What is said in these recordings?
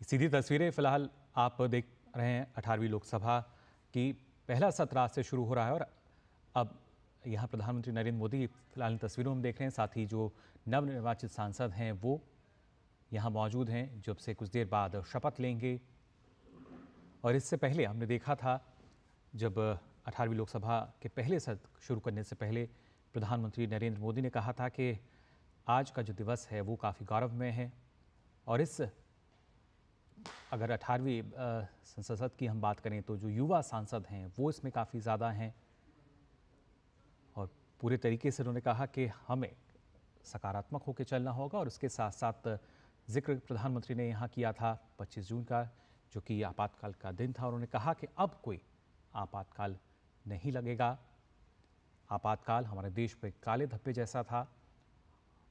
सीधी तस्वीरें फिलहाल आप देख रहे हैं 18वीं लोकसभा की पहला सत्र आज से शुरू हो रहा है और अब यहाँ प्रधानमंत्री नरेंद्र मोदी फिलहाल इन तस्वीरों में देख रहे हैं। साथ ही जो नवनिर्वाचित सांसद हैं वो यहाँ मौजूद हैं, जब से कुछ देर बाद शपथ लेंगे। और इससे पहले हमने देखा था जब 18वीं लोकसभा के पहले सत्र शुरू करने से पहले प्रधानमंत्री नरेंद्र मोदी ने कहा था कि आज का जो दिवस है वो काफ़ी गौरवमय है। और इस अगर 18वीं संसद की हम बात करें तो जो युवा सांसद हैं वो इसमें काफ़ी ज़्यादा हैं और पूरे तरीके से उन्होंने कहा कि हमें सकारात्मक होकर चलना होगा। और उसके साथ साथ जिक्र प्रधानमंत्री ने यहाँ किया था 25 जून का, जो कि आपातकाल का दिन था। उन्होंने कहा कि अब कोई आपातकाल नहीं लगेगा। आपातकाल हमारे देश पर काले धब्बे जैसा था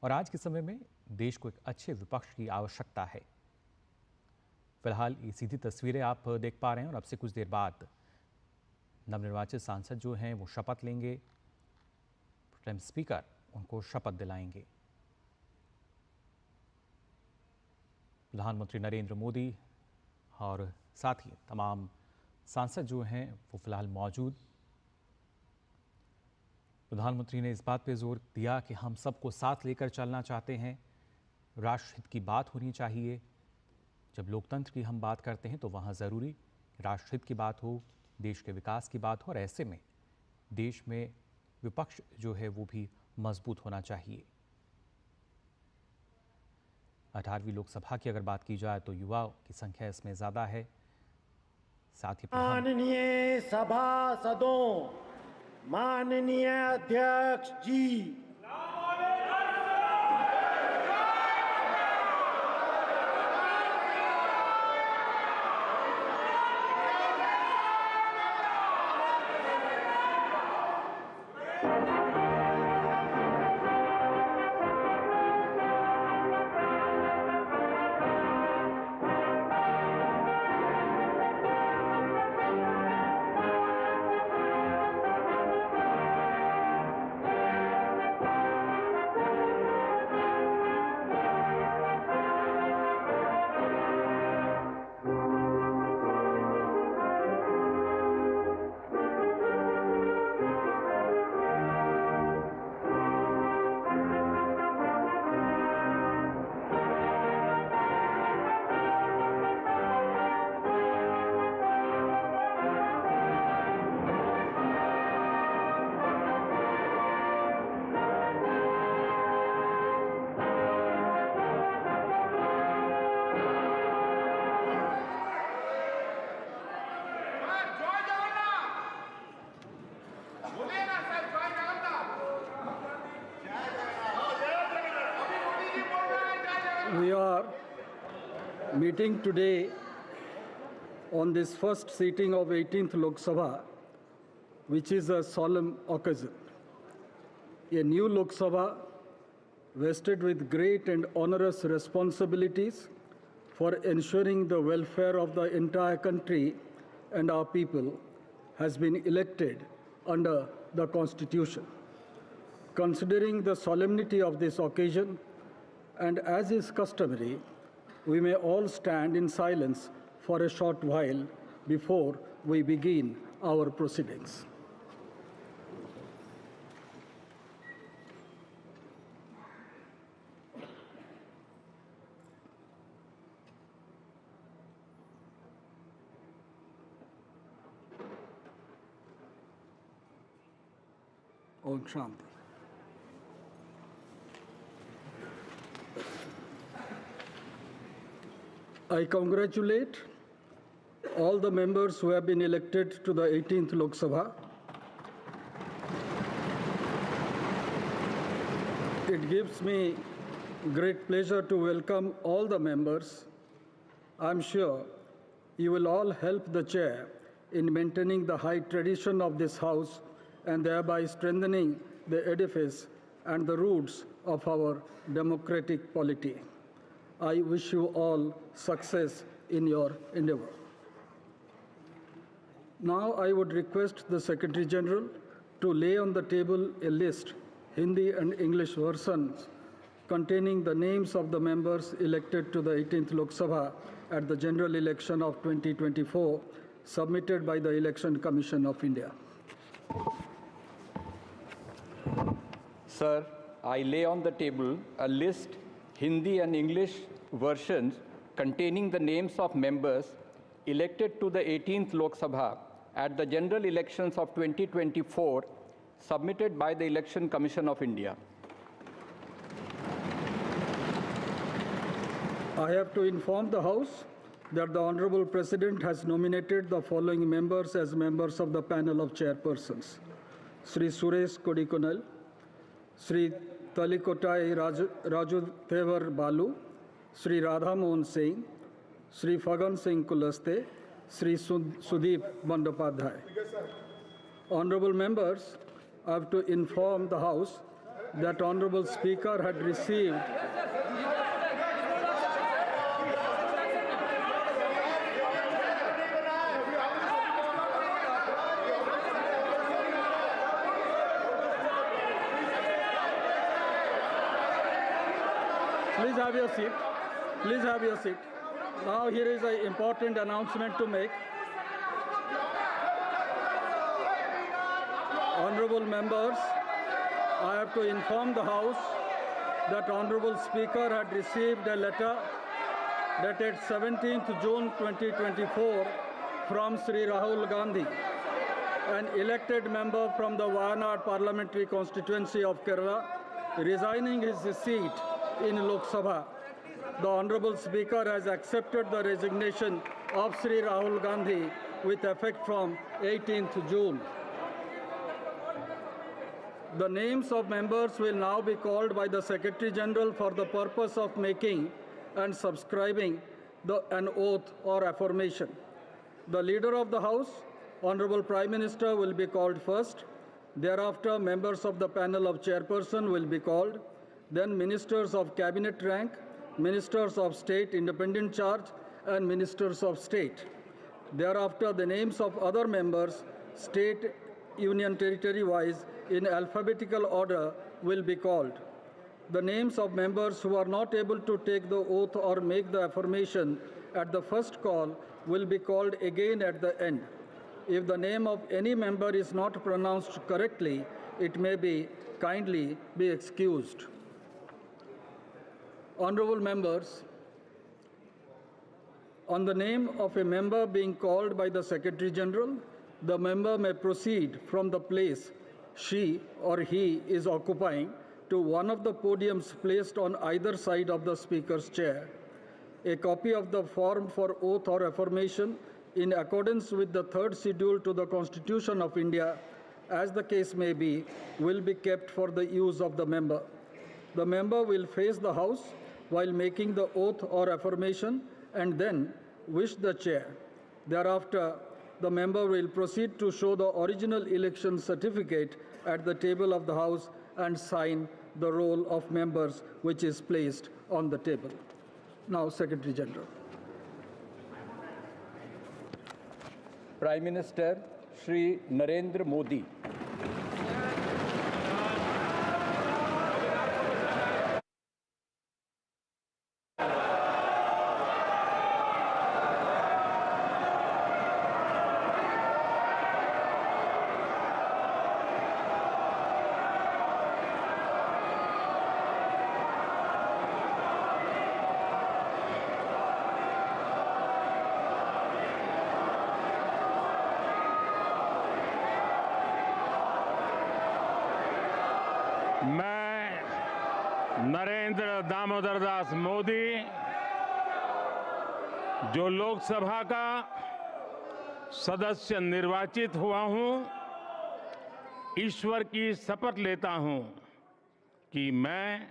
और आज के समय में देश को एक अच्छे विपक्ष की आवश्यकता है। फिलहाल ये सीधी तस्वीरें आप देख पा रहे हैं और अब से कुछ देर बाद नवनिर्वाचित सांसद जो हैं वो शपथ लेंगे। प्रोटेम स्पीकर उनको शपथ दिलाएंगे। प्रधानमंत्री नरेंद्र मोदी और साथ ही तमाम सांसद जो हैं वो फिलहाल मौजूद। प्रधानमंत्री ने इस बात पे जोर दिया कि हम सबको साथ लेकर चलना चाहते हैं। राष्ट्रहित की बात होनी चाहिए। जब लोकतंत्र की हम बात करते हैं तो वहाँ ज़रूरी राष्ट्रहित की बात हो, देश के विकास की बात हो और ऐसे में देश में विपक्ष जो है वो भी मजबूत होना चाहिए। 18वीं लोकसभा की अगर बात की जाए तो युवाओं की संख्या इसमें ज़्यादा है। साथ ही माननीय सभासदों, माननीय अध्यक्ष जी, we are meeting today on this first sitting of 18th Lok Sabha, which is a solemn occasion. A new Lok Sabha vested with great and onerous responsibilities for ensuring the welfare of the entire country and our people has been elected under the Constitution. Considering the solemnity of this occasion, and as is customary, we may all stand in silence for a short while before we begin our proceedings. Om Shanti. I congratulate all the members who have been elected to the 18th Lok Sabha. It gives me great pleasure to welcome all the members. I'm sure you will all help the chair in maintaining the high tradition of this house and thereby strengthening the edifice and the roots of our democratic polity. I wish you all success in your endeavor. Now I would request the Secretary General to lay on the table a list, Hindi and English versions, containing the names of the members elected to the 18th Lok Sabha at the general election of 2024 submitted by the Election Commission of India. Sir, I lay on the table a list, Hindi and English versions, containing the names of members elected to the 18th Lok Sabha at the general elections of 2024 submitted by the Election Commission of India. I have to inform the House that the Honorable President has nominated the following members as members of the panel of chairpersons: Sri Suresh Kodikonal, Sri Talikotai Rajuthevar Balu, Sri Radha Mohan Singh, Sri Fagan Singh Kulaste, Sri Sudeep Bandyopadhyay. Honorable members, I have to inform the House that Honorable Speaker had received Please have your seat. Please have your seat. Now here is an important announcement to make. Honorable members, I have to inform the House that Honorable Speaker had received a letter dated 17th June 2024 from Sri Rahul Gandhi, an elected member from the Wayanad parliamentary constituency of Kerala, resigning his seat in Lok Sabha. The Honorable Speaker has accepted the resignation of Sri Rahul Gandhi with effect from 18th June. The names of members will now be called by the Secretary General for the purpose of making and subscribing an oath or affirmation. The Leader of the House, Honorable Prime Minister, will be called first. Thereafter, members of the panel of chairperson will be called. Then Ministers of Cabinet rank, Ministers of State independent charge, and Ministers of State. Thereafter, the names of other members, state, union territory-wise, in alphabetical order will be called. The names of members who are not able to take the oath or make the affirmation at the first call will be called again at the end. If the name of any member is not pronounced correctly, it may be kindly be excused. Honorable members, on the name of a member being called by the Secretary General, the member may proceed from the place she or he is occupying to one of the podiums placed on either side of the Speaker's chair. A copy of the form for oath or affirmation in accordance with the third schedule to the Constitution of India, as the case may be, will be kept for the use of the member. The member will face the House while making the oath or affirmation and then wish the chair. Thereafter, the member will proceed to show the original election certificate at the table of the House and sign the roll of members which is placed on the table. Now, Secretary General. Prime Minister Shri Narendra Modi. मैं नरेंद्र दामोदर दास मोदी जो लोकसभा का सदस्य निर्वाचित हुआ हूं, ईश्वर की शपथ लेता हूं कि मैं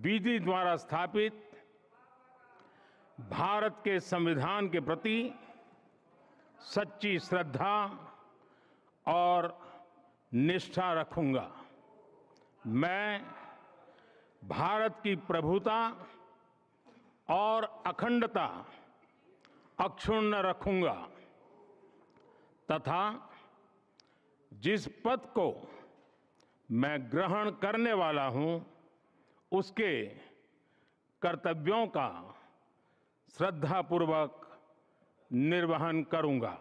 विधि द्वारा स्थापित भारत के संविधान के प्रति सच्ची श्रद्धा और निष्ठा रखूंगा। मैं भारत की प्रभुता और अखंडता अक्षुण्ण रखूंगा तथा जिस पद को मैं ग्रहण करने वाला हूं, उसके कर्तव्यों का श्रद्धापूर्वक निर्वहन करूंगा।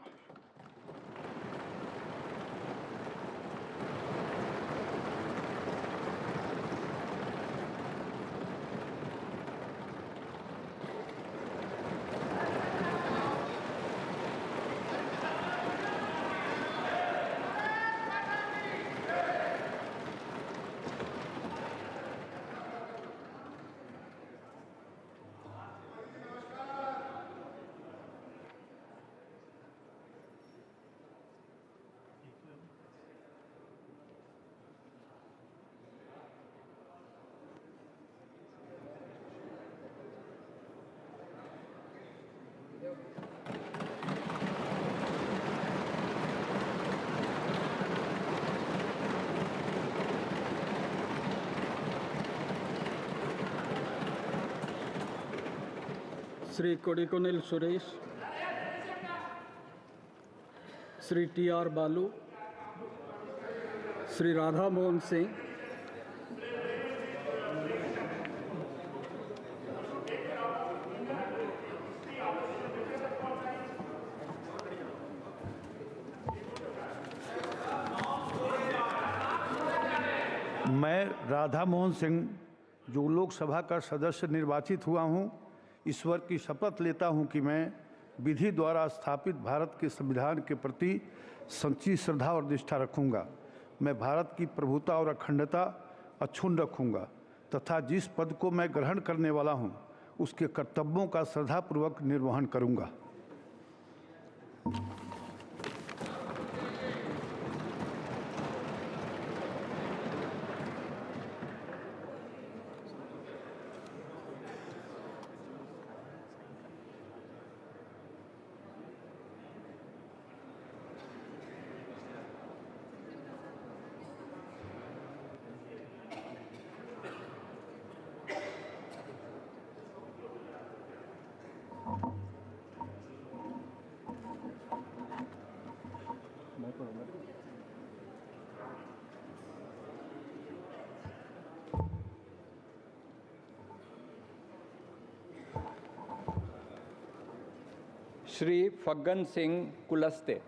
Sri Kodikonil Suresh, Sri T.R. Balu, Sri Radha Mohan Singh, मैं राधा मोहन सिंह जो लोकसभा का सदस्य निर्वाचित हुआ हूं, ईश्वर की शपथ लेता हूं कि मैं विधि द्वारा स्थापित भारत के संविधान के प्रति सच्ची श्रद्धा और निष्ठा रखूंगा। मैं भारत की प्रभुता और अखंडता अक्षुण्ण रखूंगा तथा जिस पद को मैं ग्रहण करने वाला हूं, उसके कर्तव्यों का श्रद्धापूर्वक निर्वहन करूंगा। श्री फग्गन सिंह कुलस्ते।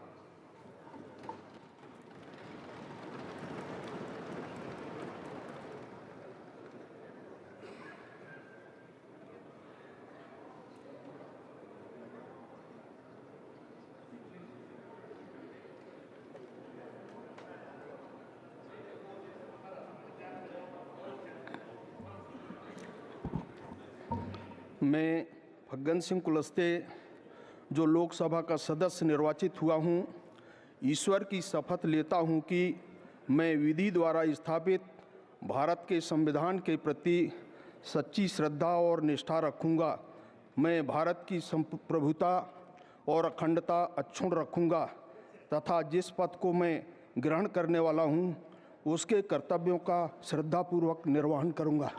मैं फग्गन सिंह कुलस्ते जो लोकसभा का सदस्य निर्वाचित हुआ हूं, ईश्वर की शपथ लेता हूं कि मैं विधि द्वारा स्थापित भारत के संविधान के प्रति सच्ची श्रद्धा और निष्ठा रखूंगा। मैं भारत की प्रभुता और अखंडता अक्षुण्ण रखूंगा तथा जिस पद को मैं ग्रहण करने वाला हूं, उसके कर्तव्यों का श्रद्धापूर्वक निर्वहन करूंगा।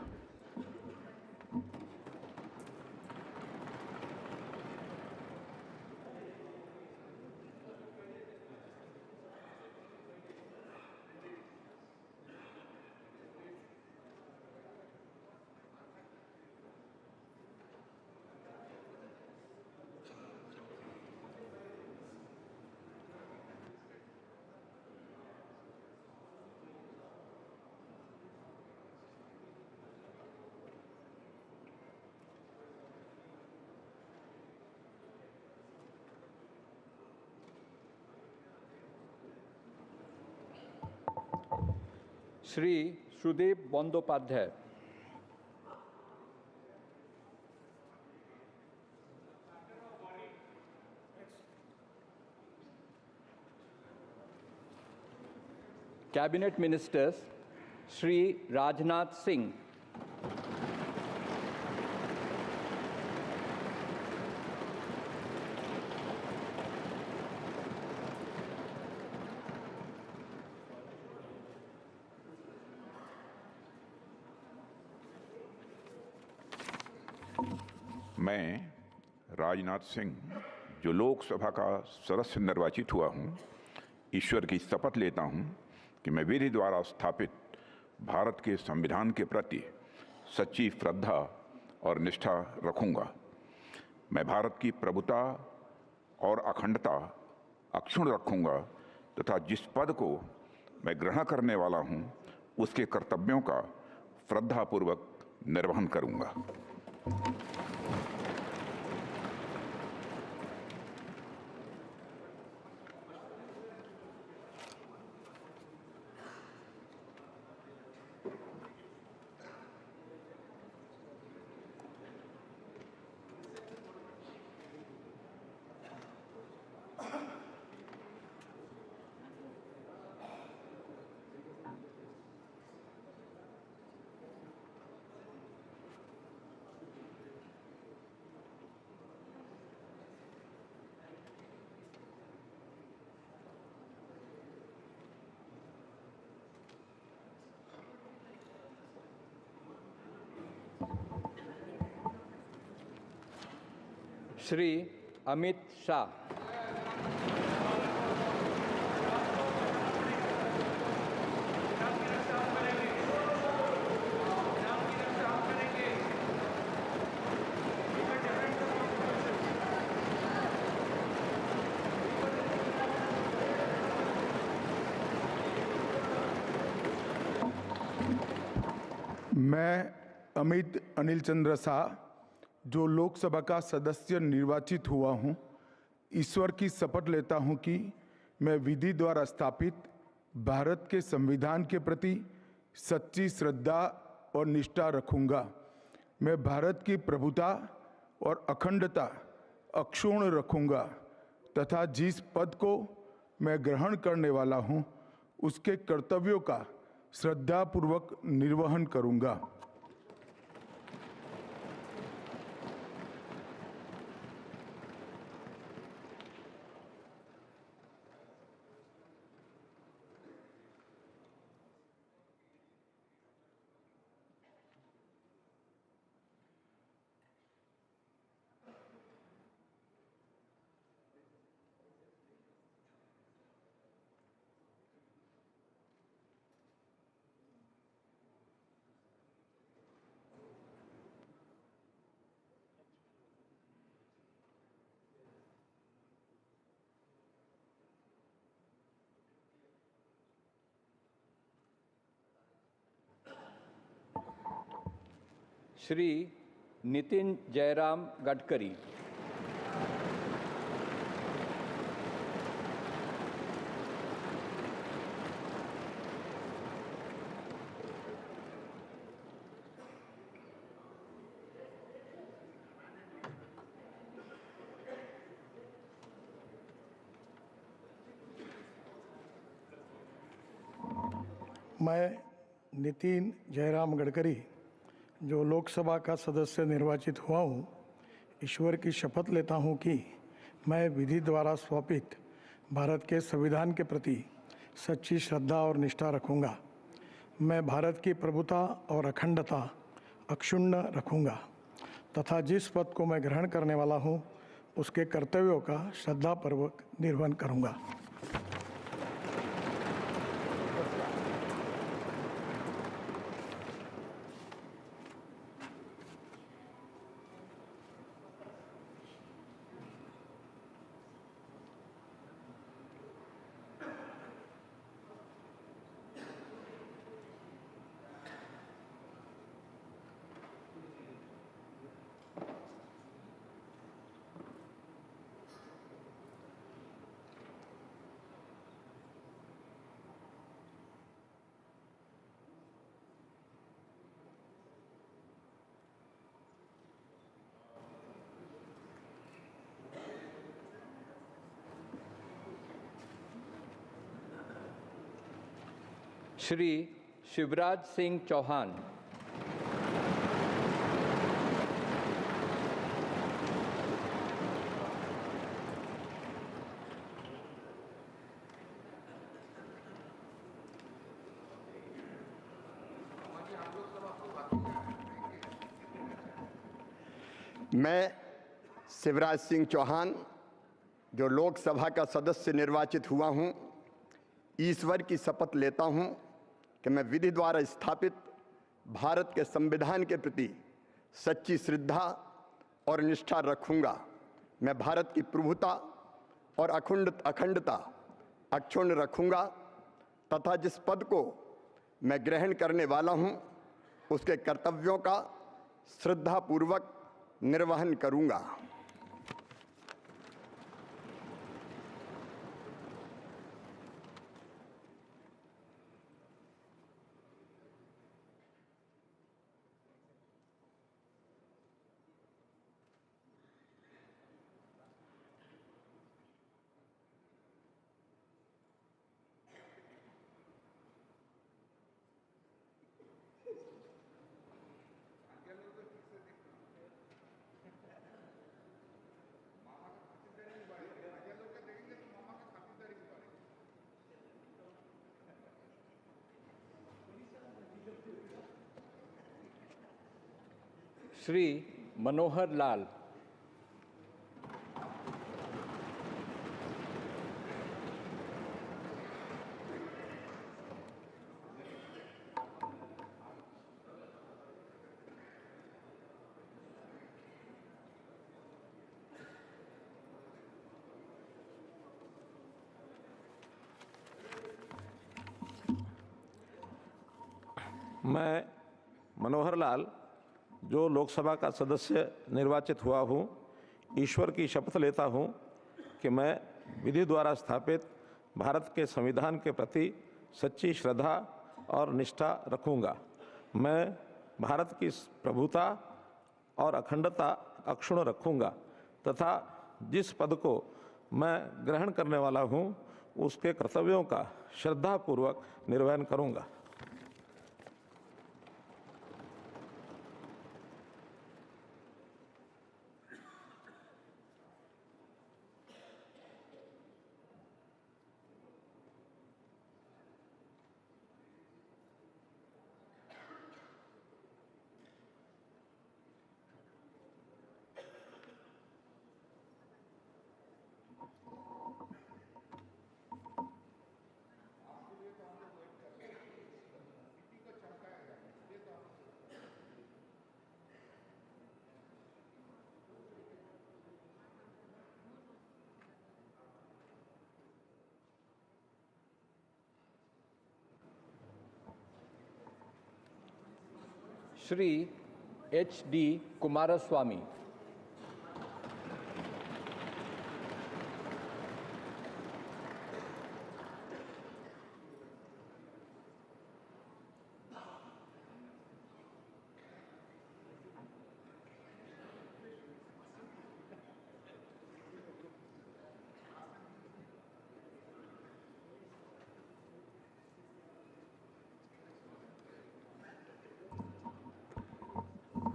श्री सुदीप बंदोपाध्याय। कैबिनेट मिनिस्टर्स श्री राजनाथ सिंह, मैं राजनाथ सिंह जो लोकसभा का सदस्य निर्वाचित हुआ हूं, ईश्वर की शपथ लेता हूं कि मैं विधि द्वारा स्थापित भारत के संविधान के प्रति सच्ची श्रद्धा और निष्ठा रखूंगा। मैं भारत की प्रभुता और अखंडता अक्षुण्ण रखूंगा तथा जिस पद को मैं ग्रहण करने वाला हूं उसके कर्तव्यों का श्रद्धापूर्वक निर्वहन करूंगा। श्री अमित शाह। मैं अमित अनिल चंद्र शाह जो लोकसभा का सदस्य निर्वाचित हुआ हूं, ईश्वर की शपथ लेता हूं कि मैं विधि द्वारा स्थापित भारत के संविधान के प्रति सच्ची श्रद्धा और निष्ठा रखूंगा। मैं भारत की प्रभुता और अखंडता अक्षुण्ण रखूंगा तथा जिस पद को मैं ग्रहण करने वाला हूं उसके कर्तव्यों का श्रद्धापूर्वक निर्वहन करूंगा। श्री नितिन जयराम गडकरी। मैं नितिन जयराम गडकरी जो लोकसभा का सदस्य निर्वाचित हुआ हूँ, ईश्वर की शपथ लेता हूँ कि मैं विधि द्वारा स्थापित भारत के संविधान के प्रति सच्ची श्रद्धा और निष्ठा रखूँगा। मैं भारत की प्रभुता और अखंडता अक्षुण्ण रखूँगा तथा जिस पद को मैं ग्रहण करने वाला हूँ उसके कर्तव्यों का श्रद्धापूर्वक निर्वहन करूँगा। श्री शिवराज सिंह चौहान। मैं शिवराज सिंह चौहान जो लोकसभा का सदस्य निर्वाचित हुआ हूं, ईश्वर की शपथ लेता हूं कि मैं विधि द्वारा स्थापित भारत के संविधान के प्रति सच्ची श्रद्धा और निष्ठा रखूंगा। मैं भारत की प्रभुता और अखंडता अक्षुण्ण रखूंगा तथा जिस पद को मैं ग्रहण करने वाला हूं उसके कर्तव्यों का श्रद्धापूर्वक निर्वहन करूंगा। श्री मनोहर लाल। मैं मनोहर लाल जो लोकसभा का सदस्य निर्वाचित हुआ हूँ, ईश्वर की शपथ लेता हूँ कि मैं विधि द्वारा स्थापित भारत के संविधान के प्रति सच्ची श्रद्धा और निष्ठा रखूँगा। मैं भारत की प्रभुता और अखंडता अक्षुण्ण रखूँगा तथा जिस पद को मैं ग्रहण करने वाला हूँ उसके कर्तव्यों का श्रद्धापूर्वक निर्वहन करूँगा। श्री HD कुमारस्वामी।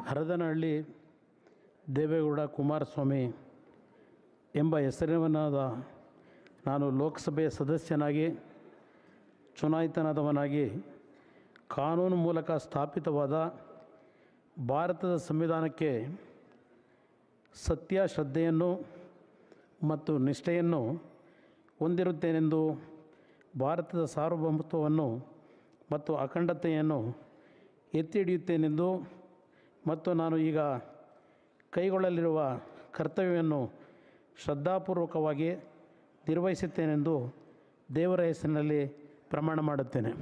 ಹರದನಹಳ್ಳಿ ದೇವೇಗೌಡ ಕುಮಾರಸ್ವಾಮಿ ಎಂಬ ಹೆಸರಿನವನಾದ ನಾನು ಲೋಕಸಭೆಯ ಸದಸ್ಯನಾಗಿ ಚುನಾಯಿತನಾದವನಾಗಿ ಕಾನೂನು ಮೂಲಕ ಸ್ಥಾಪಿತವಾದ ಭಾರತದ ಸಂವಿಧಾನಕ್ಕೆ ಸತ್ಯ ಶ್ರದ್ಧೆಯನ್ನು ಮತ್ತು ನಿಷ್ಠೆಯನ್ನು ಹೊಂದಿರುತ್ತೇನೆಂದು ಭಾರತದ ಸಾರ್ವಭೌಮತ್ವವನ್ನು ಮತ್ತು ಅಖಂಡತೆಯನ್ನು ಎತ್ತಿ ಹಿಡಿಯುತ್ತೇನೆಂದು ಮತ್ತು ನಾನು ಈಗ ಕೈಗೊಳ್ಳಲಿರುವ ಕರ್ತವ್ಯವನ್ನು ಶ್ರದ್ಧಾಪೂರ್ವಕವಾಗಿ ನಿರ್ವಹಿಸುತ್ತೇನೆಂದು ದೇವರ ಹೆಸರಿನಲ್ಲಿ ಪ್ರಮಾಣ ಮಾಡುತ್ತೇನೆ.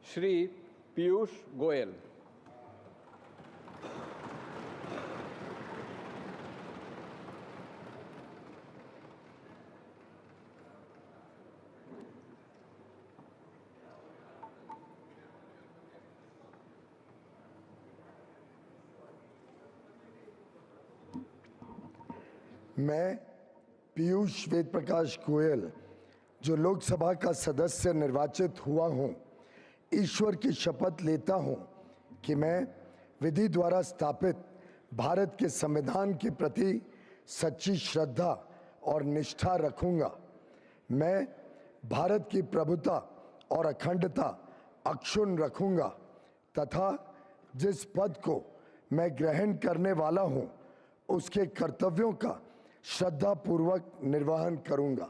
श्री पीयूष गोयल। मैं पीयूष वेद प्रकाश गोयल जो लोकसभा का सदस्य निर्वाचित हुआ हूं, ईश्वर की शपथ लेता हूं कि मैं विधि द्वारा स्थापित भारत के संविधान के प्रति सच्ची श्रद्धा और निष्ठा रखूंगा। मैं भारत की प्रभुता और अखंडता अक्षुण्ण रखूंगा तथा जिस पद को मैं ग्रहण करने वाला हूं, उसके कर्तव्यों का श्रद्धापूर्वक निर्वहन करूंगा।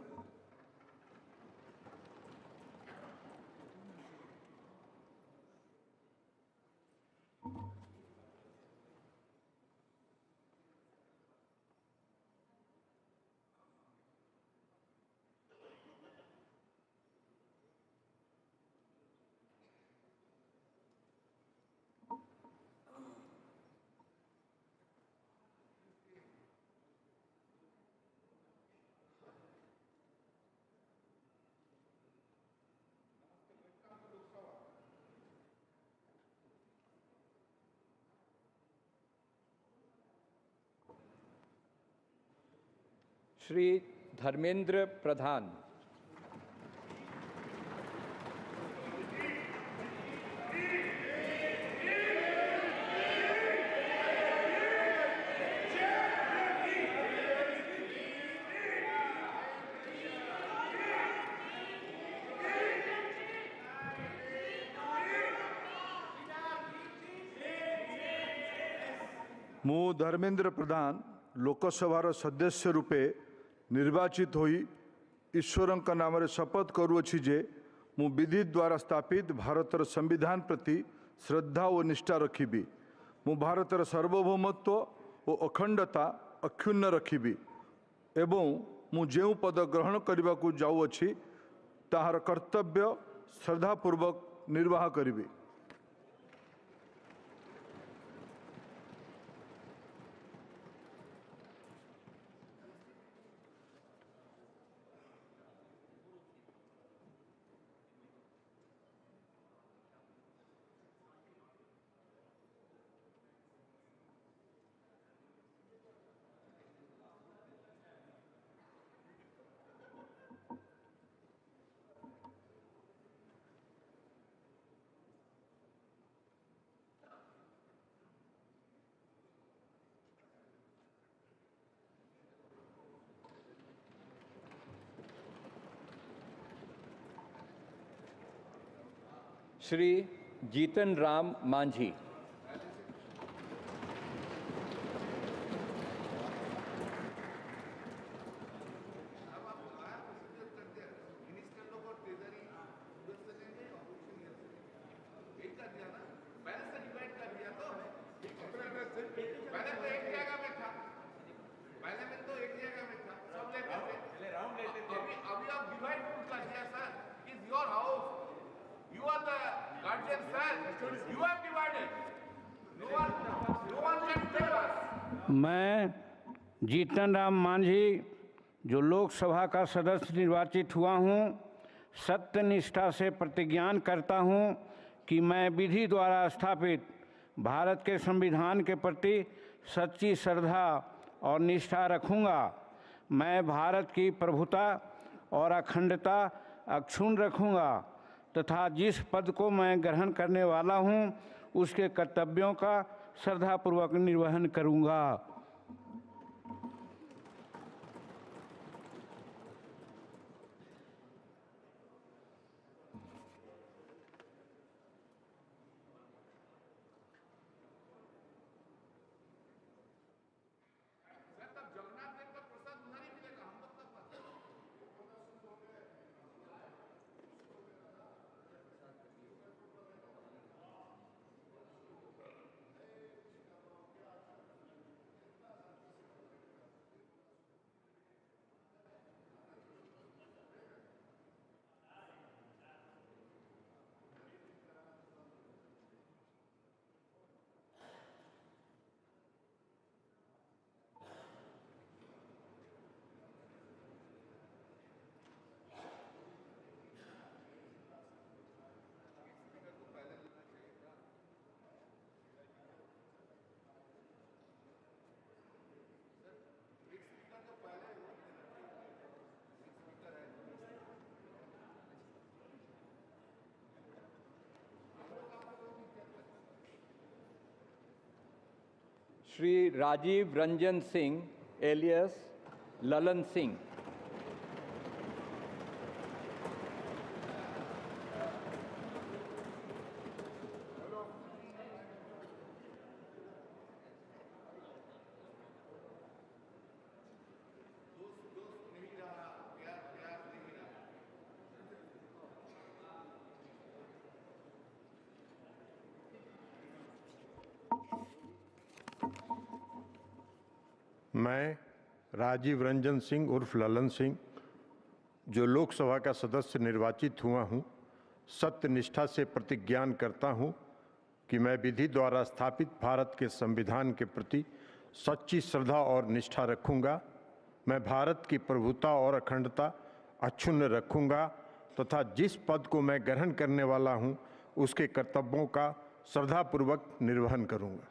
श्री धर्मेंद्र प्रधान। ମୁଁ ଧର୍ମେନ୍ଦ୍ର ପ୍ରଧାନ ଲୋକସଭାର ସଦସ୍ୟ ରୂପେ ନିର୍ବାଚିତ ହୋଇ ଈଶ୍ୱରଙ୍କ ନାମରେ ଶପଥ କରୁଅଛି ଯେ ମୁଁ ବିଧି ଦ୍ୱାରା ସ୍ଥାପିତ ଭାରତର ସମ୍ବିଧାନ ପ୍ରତି ଶ୍ରଦ୍ଧା ଓ ନିଷ୍ଠା ରଖିବି। ମୁଁ ଭାରତର ସାର୍ବଭୌମତ୍ୱ ଓ ଅଖଣ୍ଡତା ଅକ୍ଷୁଣ୍ଣ ରଖିବି ଏବଂ ମୁଁ ଯେଉଁ ପଦ ଗ୍ରହଣ କରିବାକୁ ଯାଉଅଛି ତାହାର କର୍ତ୍ତବ୍ୟ ଶ୍ରଦ୍ଧାପୂର୍ବକ ନିର୍ବାହ କରିବି। श्री जीतन राम मांझी। मैं जीतन राम मांझी जो लोकसभा का सदस्य निर्वाचित हुआ हूँ, सत्यनिष्ठा से प्रतिज्ञान करता हूँ कि मैं विधि द्वारा स्थापित भारत के संविधान के प्रति सच्ची श्रद्धा और निष्ठा रखूँगा। मैं भारत की प्रभुता और अखंडता अक्षुण्ण रखूँगा तथा जिस पद को मैं ग्रहण करने वाला हूँ, उसके कर्तव्यों का श्रद्धापूर्वक निर्वहन करूँगा। Shri Rajiv Ranjan Singh alias Lalan Singh. मैं राजीव रंजन सिंह उर्फ ललन सिंह जो लोकसभा का सदस्य निर्वाचित हुआ हूं, सत्य निष्ठा से प्रतिज्ञान करता हूं कि मैं विधि द्वारा स्थापित भारत के संविधान के प्रति सच्ची श्रद्धा और निष्ठा रखूंगा। मैं भारत की प्रभुता और अखंडता अक्षुण्ण रखूंगा तथा जिस पद को मैं ग्रहण करने वाला हूं, उसके कर्तव्यों का श्रद्धापूर्वक निर्वहन करूंगा।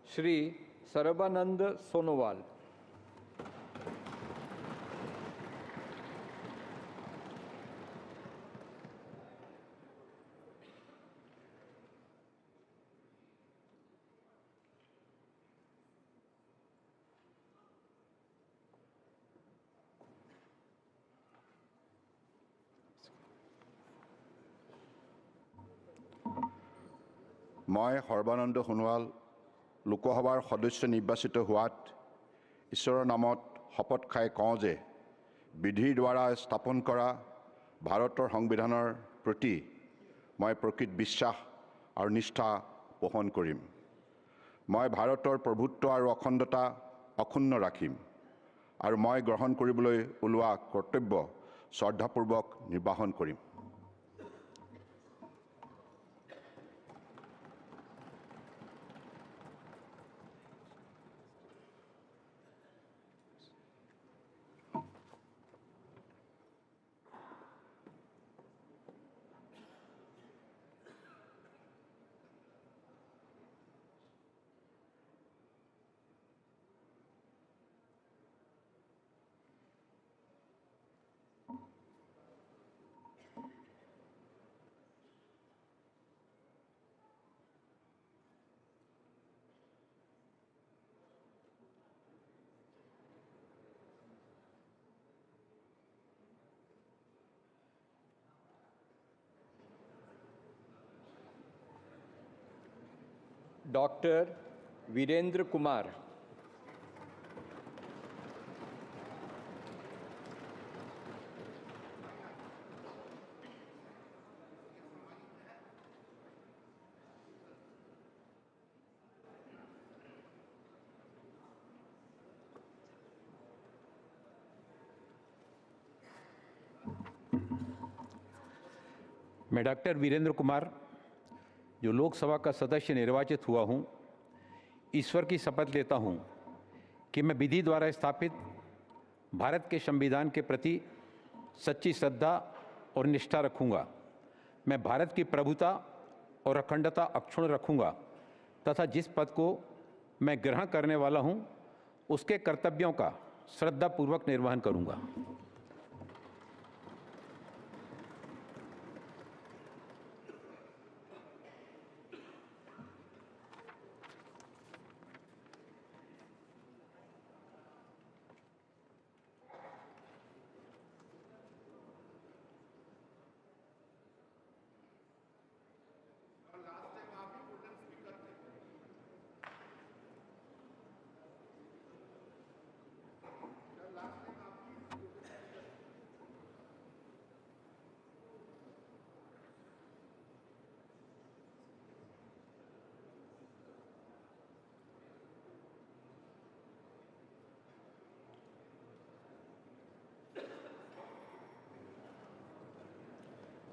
Shri Sarbanand Sonowal. মই সৰ্বানন্দ সোণোৱাল লোকসভাৰ সদস্য নিৰ্বাচিত হোৱাত ঈশ্বৰৰ নামত শপত খাই কওঁ যে বিধিৰ দ্বাৰা স্থাপন কৰা ভাৰতৰ সংবিধানৰ প্ৰতি মই প্ৰকৃত বিশ্বাস আৰু নিষ্ঠা পোষণ কৰিম। মই ভাৰতৰ প্ৰভুত্ব আৰু অখণ্ডতা অক্ষুণ্ণ ৰাখিম আৰু মই গ্ৰহণ কৰিবলৈ ওলোৱা কৰ্তব্য শ্ৰদ্ধাপূৰ্বক নিৰ্বাহন কৰিম। Dr. Virendra Kumar. मैं डॉक्टर वीरेंद्र कुमार जो लोकसभा का सदस्य निर्वाचित हुआ हूं, ईश्वर की शपथ लेता हूं कि मैं विधि द्वारा स्थापित भारत के संविधान के प्रति सच्ची श्रद्धा और निष्ठा रखूंगा। मैं भारत की प्रभुता और अखंडता अक्षुण्ण रखूंगा तथा जिस पद को मैं ग्रहण करने वाला हूं, उसके कर्तव्यों का श्रद्धापूर्वक निर्वहन करूंगा।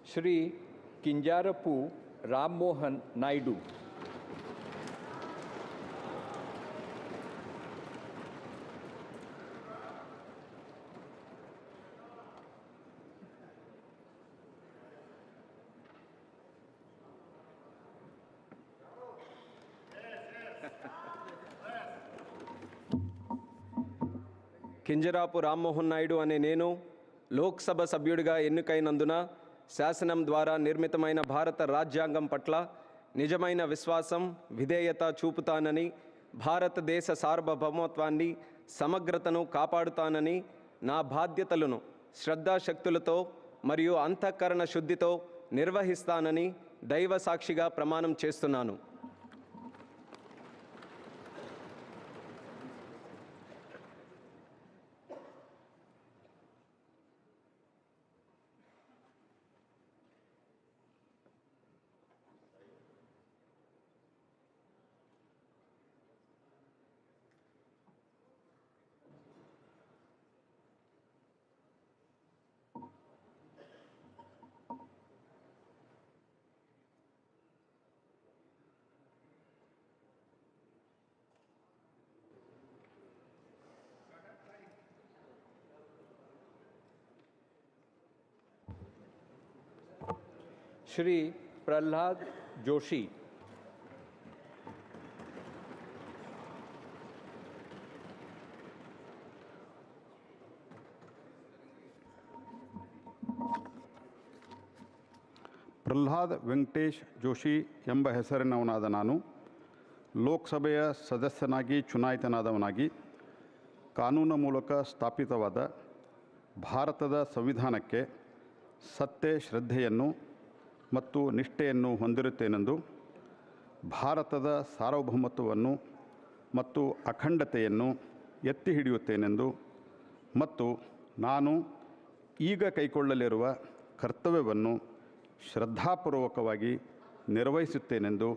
Shri Kinjarapu Ram Mohan Naidu. Kinjarapu Rammohan Naidu అనే నేను లోక్సభ సభ్యుడిగా ఎన్నికైనందున శాసనం ద్వారా నిర్మితమైన భారత రాజ్యాంగం పట్ల నిజమైన విశ్వాసం విధేయత చూపుతానని, భారతదేశ సార్వభౌమత్వాన్ని సమగ్రతను కాపాడుతానని, నా బాధ్యతలను శ్రద్ధాశక్తులతో మరియు అంతఃకరణ శుద్ధితో నిర్వహిస్తానని దైవ సాక్షిగా ప్రమాణం చేస్తున్నాను. Shri Prahlad Joshi. Pralhad Venkatesh Joshi ಎಂಬ ಹೆಸರಿನವನಾದ ನಾನು ಲೋಕಸಭೆಯ ಸದಸ್ಯನಾಗಿ ಚುನಾಯಿತನಾದವನಾಗಿ ಕಾನೂನು ಮೂಲಕ ಸ್ಥಾಪಿತವಾದ ಭಾರತದ ಸಂವಿಧಾನಕ್ಕೆ ಸತ್ಯ ಶ್ರದ್ಧೆಯನ್ನು ಮತ್ತು ನಿಷ್ಠೆಯನ್ನು ಹೊಂದಿರುತ್ತೇನೆಂದು, ಭಾರತದ ಸಾರ್ವಭೌಮತ್ವವನ್ನು ಮತ್ತು ಅಖಂಡತೆಯನ್ನು ಎತ್ತಿ ಹಿಡಿಯುತ್ತೇನೆಂದು ಮತ್ತು ನಾನು ಈಗ ಕೈಗೊಳ್ಳಲಿರುವ ಕರ್ತವ್ಯವನ್ನು ಶ್ರದ್ಧಾಪೂರ್ವಕವಾಗಿ ನಿರ್ವಹಿಸುತ್ತೇನೆಂದು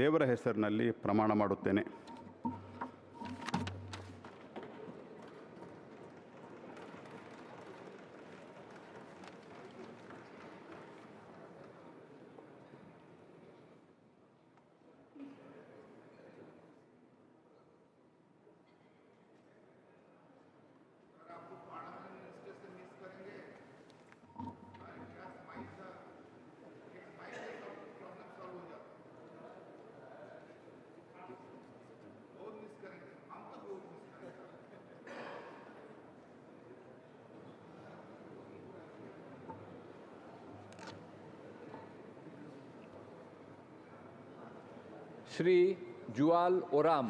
ದೇವರ ಹೆಸರಿನಲ್ಲಿ ಪ್ರಮಾಣ ಮಾಡುತ್ತೇನೆ. Shri Jual Oram.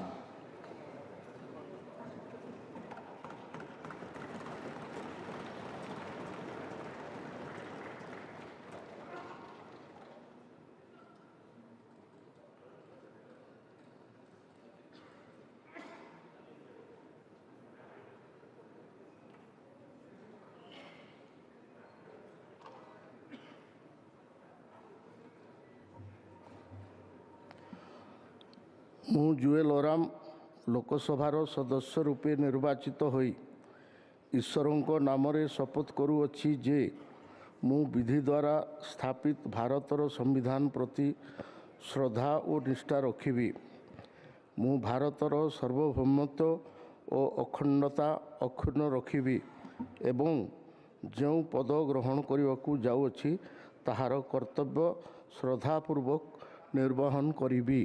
ମୁଁ ଜୁଏଲ ଓରାମ ଲୋକସଭାର ସଦସ୍ୟ ରୂପେ ନିର୍ବାଚିତ ହୋଇ ଈଶ୍ୱରଙ୍କ ନାମରେ ଶପଥ କରୁଅଛି ଯେ ମୁଁ ବିଧି ଦ୍ୱାରା ସ୍ଥାପିତ ଭାରତର ସମ୍ବିଧାନ ପ୍ରତି ଶ୍ରଦ୍ଧା ଓ ନିଷ୍ଠା ରଖିବି। ମୁଁ ଭାରତର ସାର୍ବଭୌମତ୍ୱ ଓ ଅଖଣ୍ଡତା ଅକ୍ଷୁଣ୍ଣ ରଖିବି ଏବଂ ଯେଉଁ ପଦ ଗ୍ରହଣ କରିବାକୁ ଯାଉଅଛି ତାହାର କର୍ତ୍ତବ୍ୟ ଶ୍ରଦ୍ଧାପୂର୍ବକ ନିର୍ବାହନ କରିବି।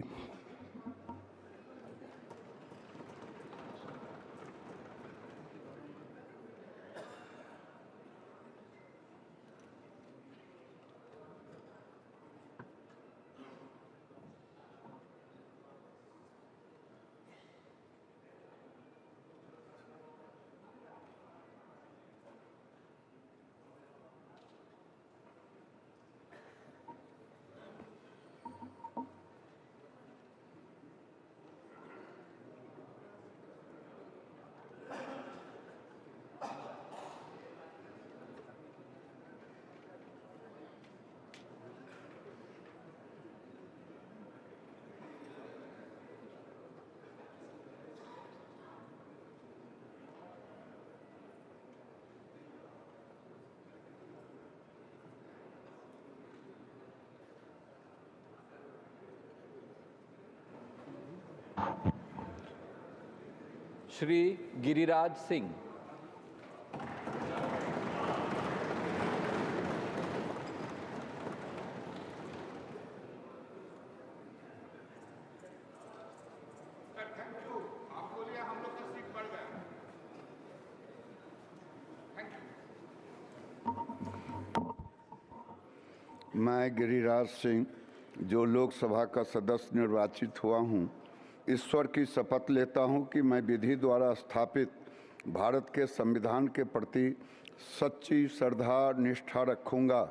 श्री गिरिराज सिंह। मैं गिरिराज सिंह, जो लोकसभा का सदस्य निर्वाचित हुआ हूँ, ईश्वर की शपथ लेता हूँ कि मैं विधि द्वारा स्थापित भारत के संविधान के प्रति सच्ची श्रद्धा निष्ठा रखूँगा।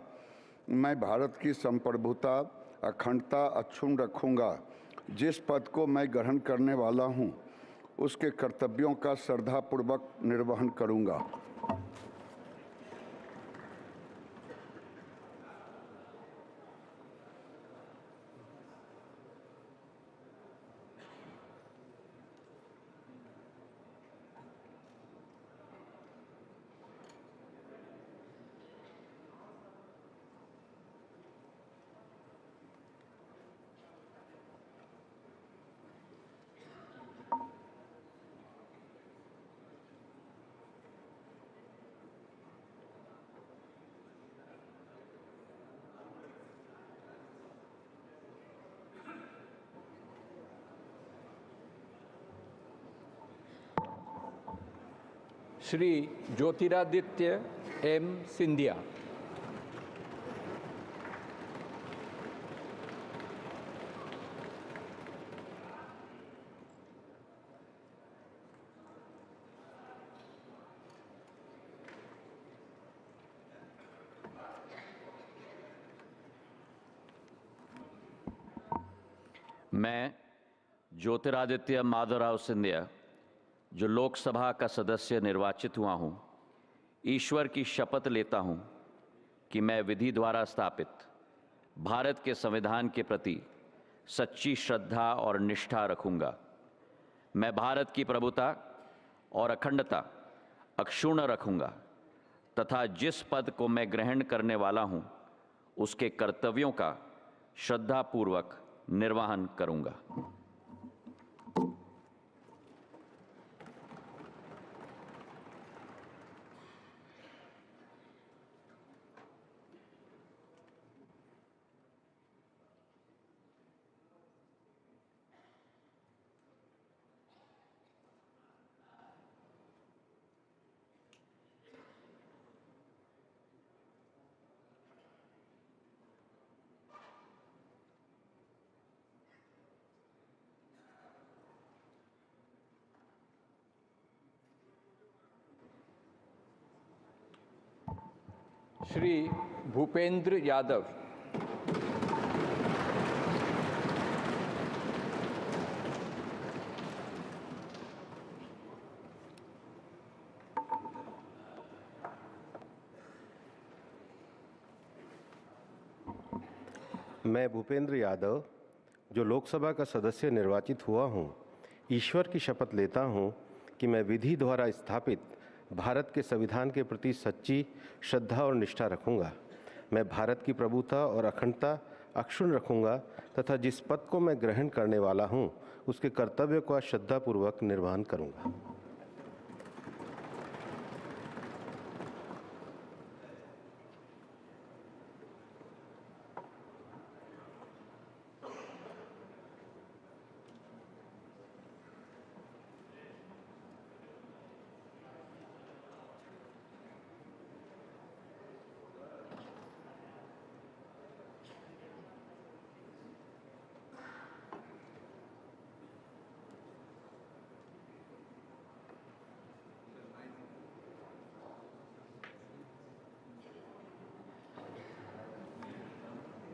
मैं भारत की संप्रभुता अखंडता अक्षुण्ण रखूँगा। जिस पद को मैं ग्रहण करने वाला हूँ, उसके कर्तव्यों का श्रद्धापूर्वक निर्वहन करूँगा। श्री ज्योतिरादित्य एम सिंधिया। मैं ज्योतिरादित्य माधवराव सिंधिया, जो लोकसभा का सदस्य निर्वाचित हुआ हूँ, ईश्वर की शपथ लेता हूँ कि मैं विधि द्वारा स्थापित भारत के संविधान के प्रति सच्ची श्रद्धा और निष्ठा रखूँगा। मैं भारत की प्रभुता और अखंडता अक्षुण्ण रखूँगा तथा जिस पद को मैं ग्रहण करने वाला हूँ, उसके कर्तव्यों का श्रद्धापूर्वक निर्वहन करूँगा। श्री भूपेंद्र यादव। मैं भूपेंद्र यादव, जो लोकसभा का सदस्य निर्वाचित हुआ हूँ, ईश्वर की शपथ लेता हूँ कि मैं विधि द्वारा स्थापित भारत के संविधान के प्रति सच्ची श्रद्धा और निष्ठा रखूँगा। मैं भारत की प्रभुता और अखंडता अक्षुण्ण रखूँगा तथा जिस पद को मैं ग्रहण करने वाला हूँ, उसके कर्तव्य का श्रद्धापूर्वक निर्वहन करूँगा।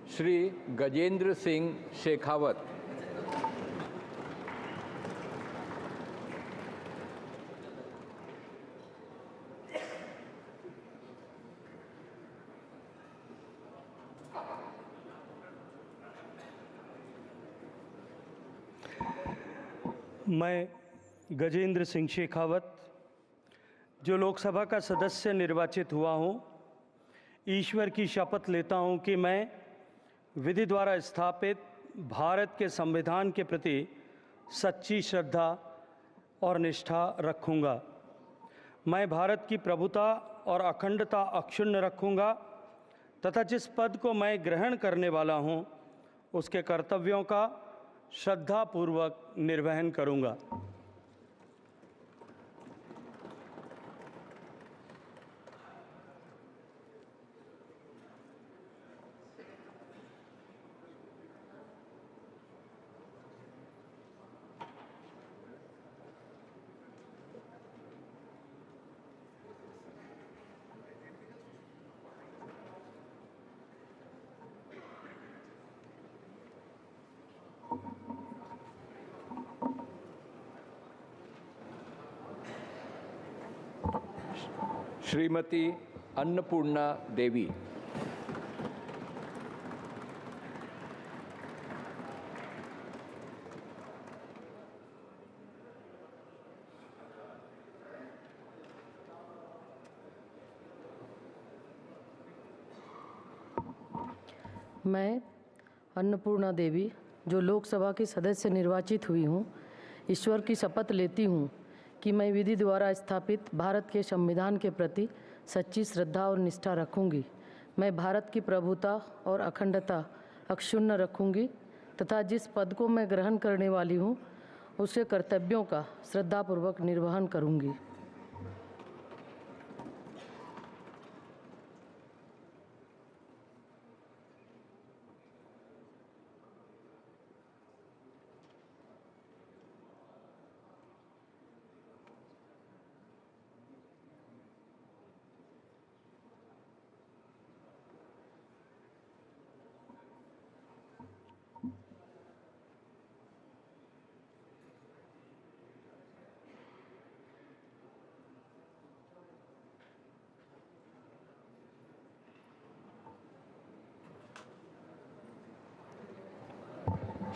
श्री गजेंद्र सिंह शेखावत। मैं गजेंद्र सिंह शेखावत, जो लोकसभा का सदस्य निर्वाचित हुआ हूँ, ईश्वर की शपथ लेता हूँ कि मैं विधि द्वारा स्थापित भारत के संविधान के प्रति सच्ची श्रद्धा और निष्ठा रखूंगा। मैं भारत की प्रभुता और अखंडता अक्षुण्ण रखूंगा तथा जिस पद को मैं ग्रहण करने वाला हूं, उसके कर्तव्यों का श्रद्धापूर्वक निर्वहन करूंगा। श्रीमती अन्नपूर्णा देवी। मैं अन्नपूर्णा देवी, जो लोकसभा की सदस्य निर्वाचित हुई हूँ, ईश्वर की शपथ लेती हूँ कि मैं विधि द्वारा स्थापित भारत के संविधान के प्रति सच्ची श्रद्धा और निष्ठा रखूंगी। मैं भारत की प्रभुता और अखंडता अक्षुण्ण रखूंगी तथा जिस पद को मैं ग्रहण करने वाली हूँ, उसके कर्तव्यों का श्रद्धापूर्वक निर्वहन करूंगी।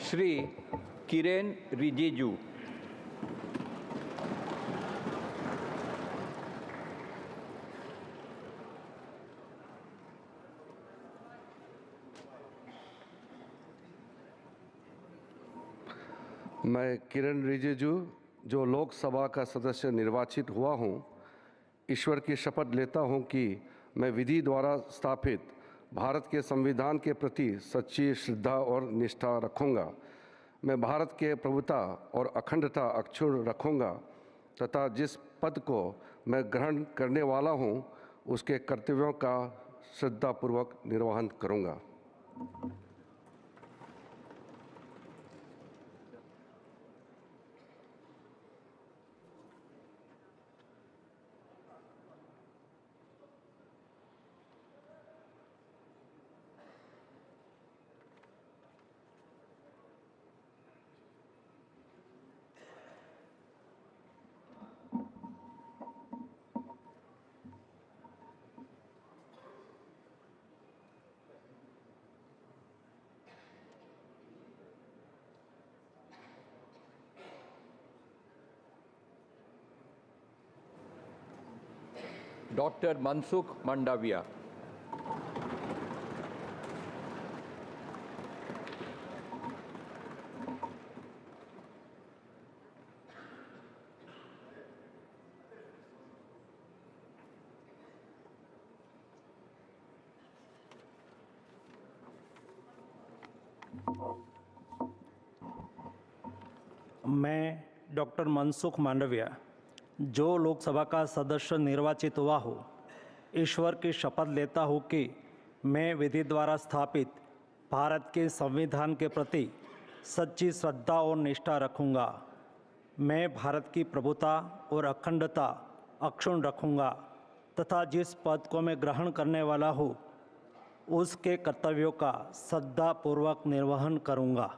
श्री किरेन रिजिजू। मैं किरण रिजिजू, जो लोकसभा का सदस्य निर्वाचित हुआ हूँ, ईश्वर की शपथ लेता हूँ कि मैं विधि द्वारा स्थापित भारत के संविधान के प्रति सच्ची श्रद्धा और निष्ठा रखूँगा। मैं भारत के प्रभुता और अखंडता अक्षुण्ण रखूँगा तथा जिस पद को मैं ग्रहण करने वाला हूँ, उसके कर्तव्यों का श्रद्धापूर्वक निर्वहन करूँगा। डॉक्टर मनसुख मंडाविया। मैं डॉक्टर मनसुख मांडविया, जो लोकसभा का सदस्य निर्वाचित हुआ हूँ, ईश्वर की शपथ लेता हूँ कि मैं विधि द्वारा स्थापित भारत के संविधान के प्रति सच्ची श्रद्धा और निष्ठा रखूँगा। मैं भारत की प्रभुता और अखंडता अक्षुण्ण रखूँगा तथा जिस पद को मैं ग्रहण करने वाला हूँ, उसके कर्तव्यों का श्रद्धापूर्वक निर्वहन करूँगा।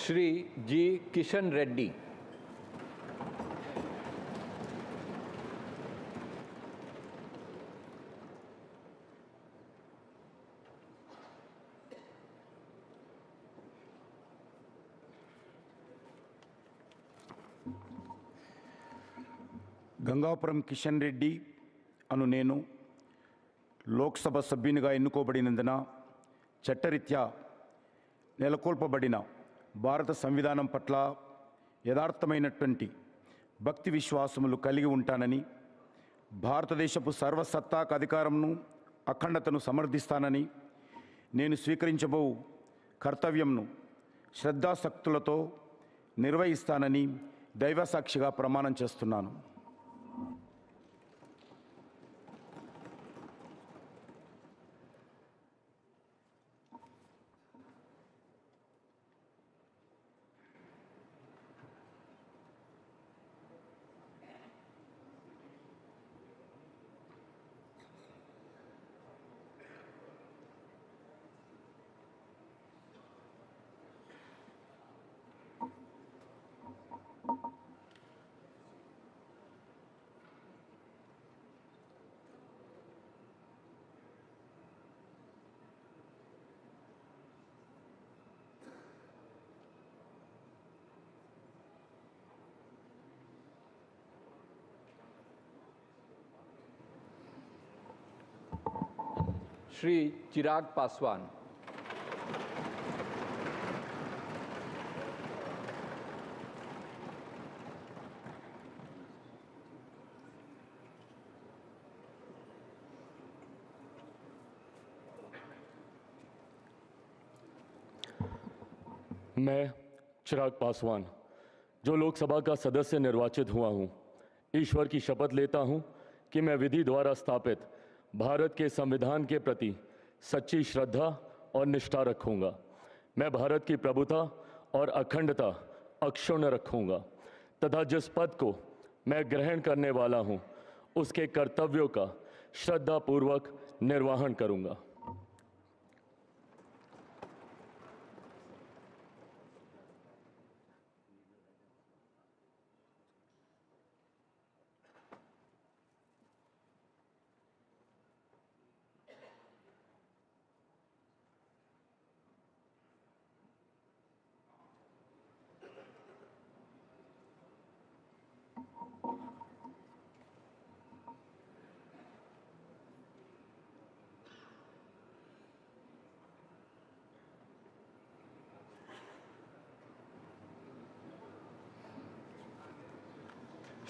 Shri G. Kishan Reddy. Gangapuram Kishan Reddy అను నేను లోక్సభ సభ్యునిగా ఎన్నుకోబడినందున చట్టరీత్యా నెలకొల్పబడిన భారత సంవిధానం పట్ల యథార్థమైనటువంటి భక్తి విశ్వాసములు కలిగి ఉంటానని, భారతదేశపు సర్వసత్తాక అధికారంను అఖండతను సమర్థిస్తానని, నేను స్వీకరించబో కర్తవ్యంను శ్రద్ధాశక్తులతో నిర్వహిస్తానని దైవసాక్షిగా ప్రమాణం చేస్తున్నాను. Shri Chirag Paswan. मैं चिराग पासवान, जो लोकसभा का सदस्य निर्वाचित हुआ हूं, ईश्वर की शपथ लेता हूं कि मैं विधि द्वारा स्थापित भारत के संविधान के प्रति सच्ची श्रद्धा और निष्ठा रखूंगा। मैं भारत की प्रभुता और अखंडता अक्षुण्ण रखूंगा तथा जिस पद को मैं ग्रहण करने वाला हूं, उसके कर्तव्यों का श्रद्धापूर्वक निर्वहन करूंगा।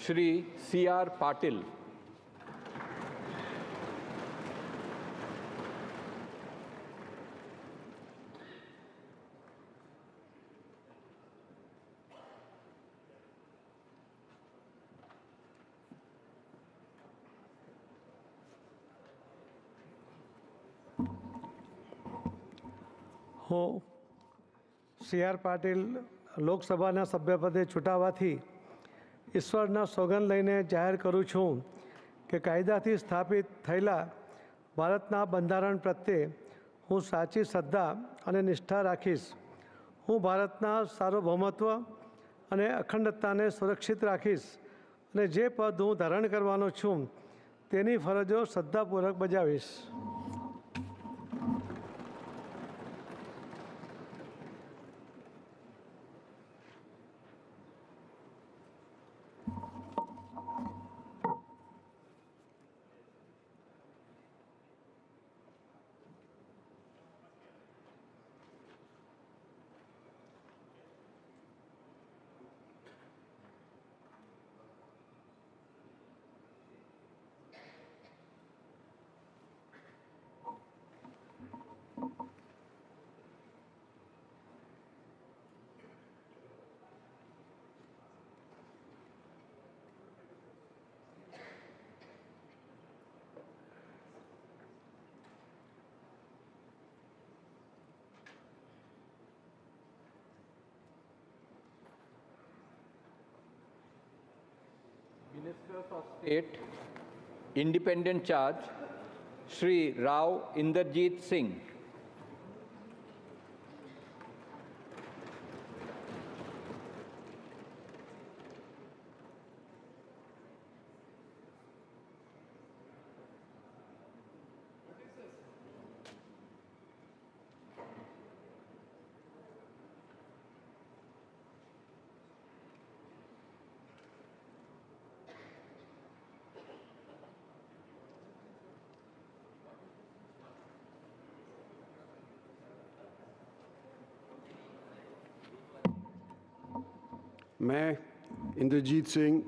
Shri C.R. Patil. હું સી.આર. પાટીલ લોકસભાના સભ્યપદે ચૂંટાવાથી ઈશ્વરના સોગંદ લઈને જાહેર કરું છું કે કાયદાથી સ્થાપિત થયેલા ભારતના બંધારણ પ્રત્યે હું સાચી શ્રદ્ધા અને નિષ્ઠા રાખીશ. હું ભારતના સાર્વભૌમત્વ અને અખંડતાને સુરક્ષિત રાખીશ અને જે પદ હું ધારણ કરવાનો છું તેની ફરજો શ્રદ્ધાપૂર્વક બજાવીશ. Minister of State, Independent Charge, Shri Rao Inderjeet Singh. मैं इंद्रजीत सिंह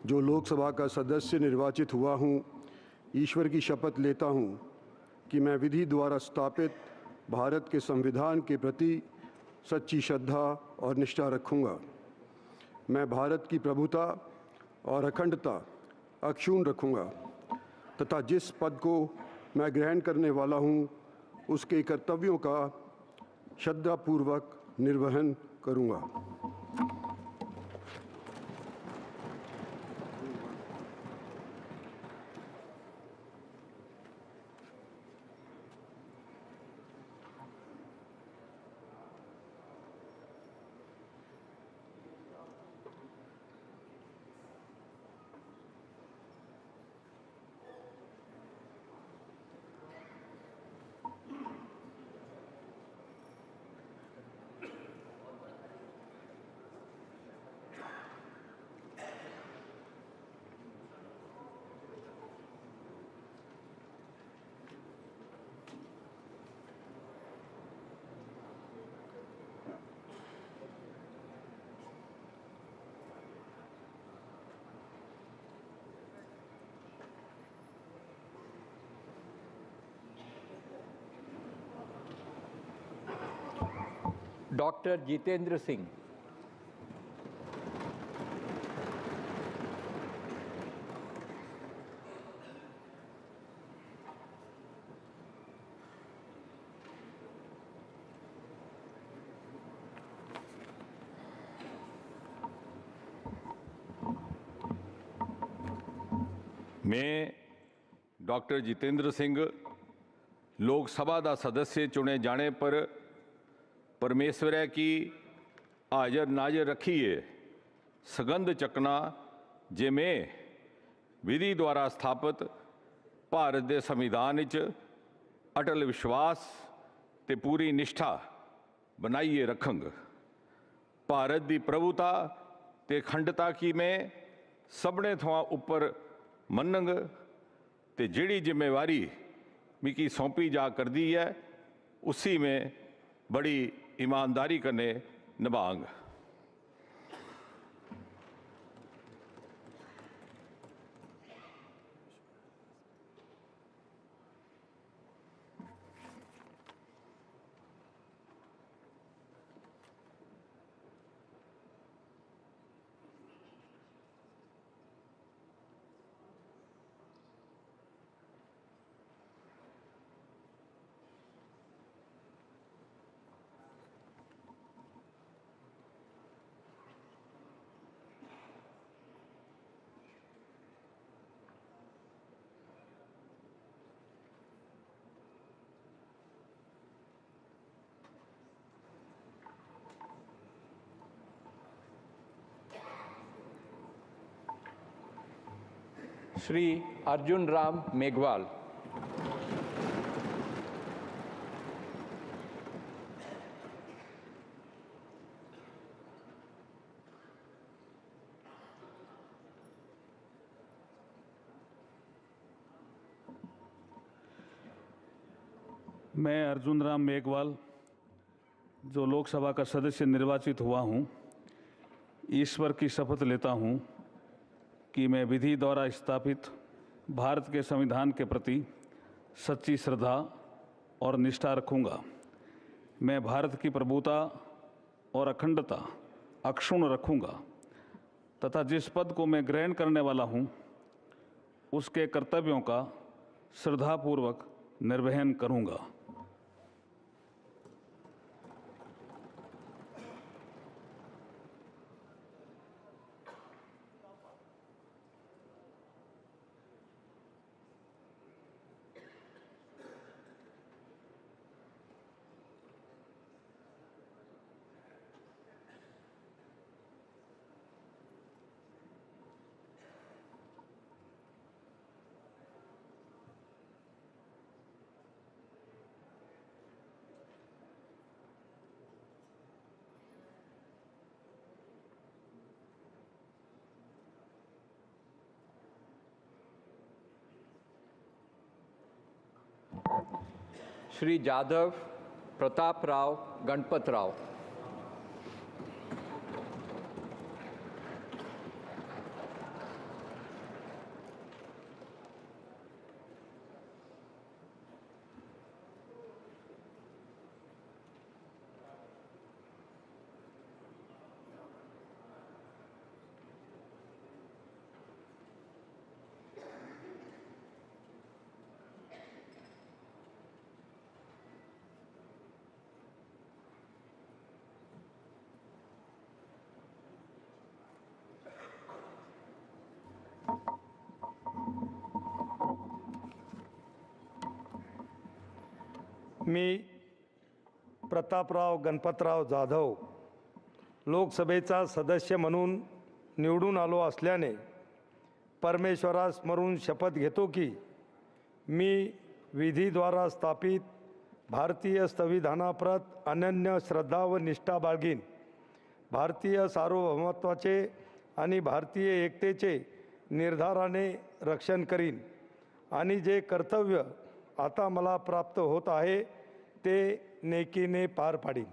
जो लोकसभा का सदस्य निर्वाचित हुआ हूँ, ईश्वर की शपथ लेता हूँ कि मैं विधि द्वारा स्थापित भारत के संविधान के प्रति सच्ची श्रद्धा और निष्ठा रखूँगा। मैं भारत की प्रभुता और अखंडता अक्षुण्ण रखूँगा तथा जिस पद को मैं ग्रहण करने वाला हूँ उसके कर्तव्यों का श्रद्धापूर्वक निर्वहन करूँगा। Dr. Jitendra Singh. मैं डॉक्टर जितेंद्र सिंह लोकसभा का सदस्य चुने जाने पर परमेश्वर की हाजर नाजर रखिए सगंध चकना जे मैं विधि द्वारा स्थापित भारत के संविधान अटल विश्वास ते पूरी निष्ठा बनाइए रखंग। भारत की प्रभुता ते अखंडता की मैं सबने थोड़ा ऊपर मनंग ते जिहड़ी जिम्मेवारी मिकी सौंपी जा कर दी है उसी में बड़ी ईमानदारी करने निभांग। श्री अर्जुन राम मेघवाल। मैं अर्जुन राम मेघवाल जो लोकसभा का सदस्य निर्वाचित हुआ हूँ, ईश्वर की शपथ लेता हूँ कि मैं विधि द्वारा स्थापित भारत के संविधान के प्रति सच्ची श्रद्धा और निष्ठा रखूँगा। मैं भारत की प्रभुता और अखंडता अक्षुण्ण रखूँगा तथा जिस पद को मैं ग्रहण करने वाला हूँ उसके कर्तव्यों का श्रद्धापूर्वक निर्वहन करूँगा। श्री जाधव प्रताप राव गणपत राव। मी प्रतापराव गणपतराव जाधव लोकसभेचा सदस्य म्हणून निवडून आलो असल्याने परमेश्वरास स्मरून शपथ घेतो की मी विधीद्वारा स्थापित भारतीय संविधानाप्रत अनन्य श्रद्धा व निष्ठा बाळगीन, भारतीय सार्वभौमत्वाचे आणि भारतीय एकतेचे निर्धाराने रक्षण करीन आणि जे कर्तव्य आता मला प्राप्त होत आहे ते नेकीने पार पाडीन.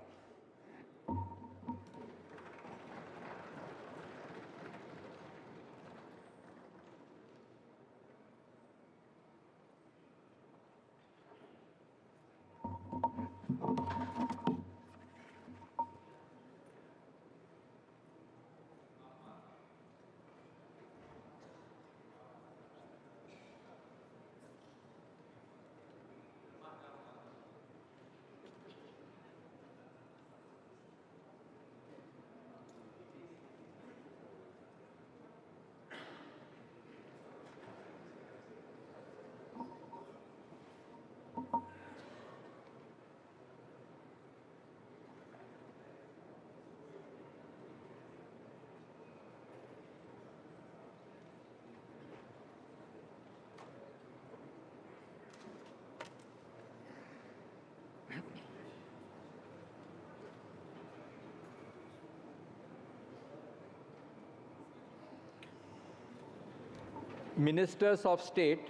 Ministers of State,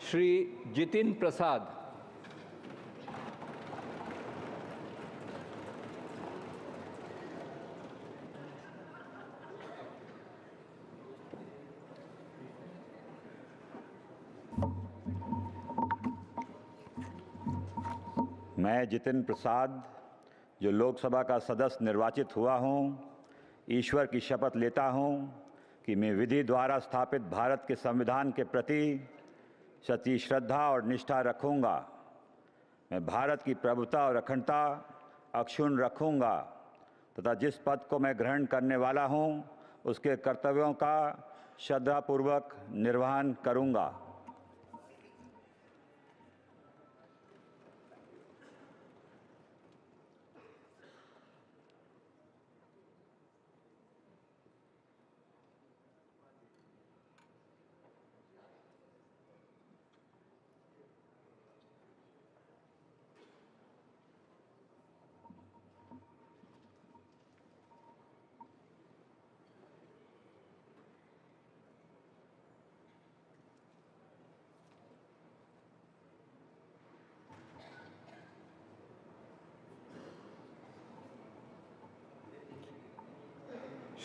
Shri Jitin Prasad. मैं जितिन प्रसाद, जो लोकसभा का सदस्य निर्वाचित हुआ हूँ, ईश्वर की शपथ लेता हूँ कि मैं विधि द्वारा स्थापित भारत के संविधान के प्रति सच्ची श्रद्धा और निष्ठा रखूँगा। मैं भारत की प्रभुता और अखंडता अक्षुण्ण रखूँगा तथा जिस पद को मैं ग्रहण करने वाला हूँ उसके कर्तव्यों का श्रद्धापूर्वक निर्वहन करूँगा।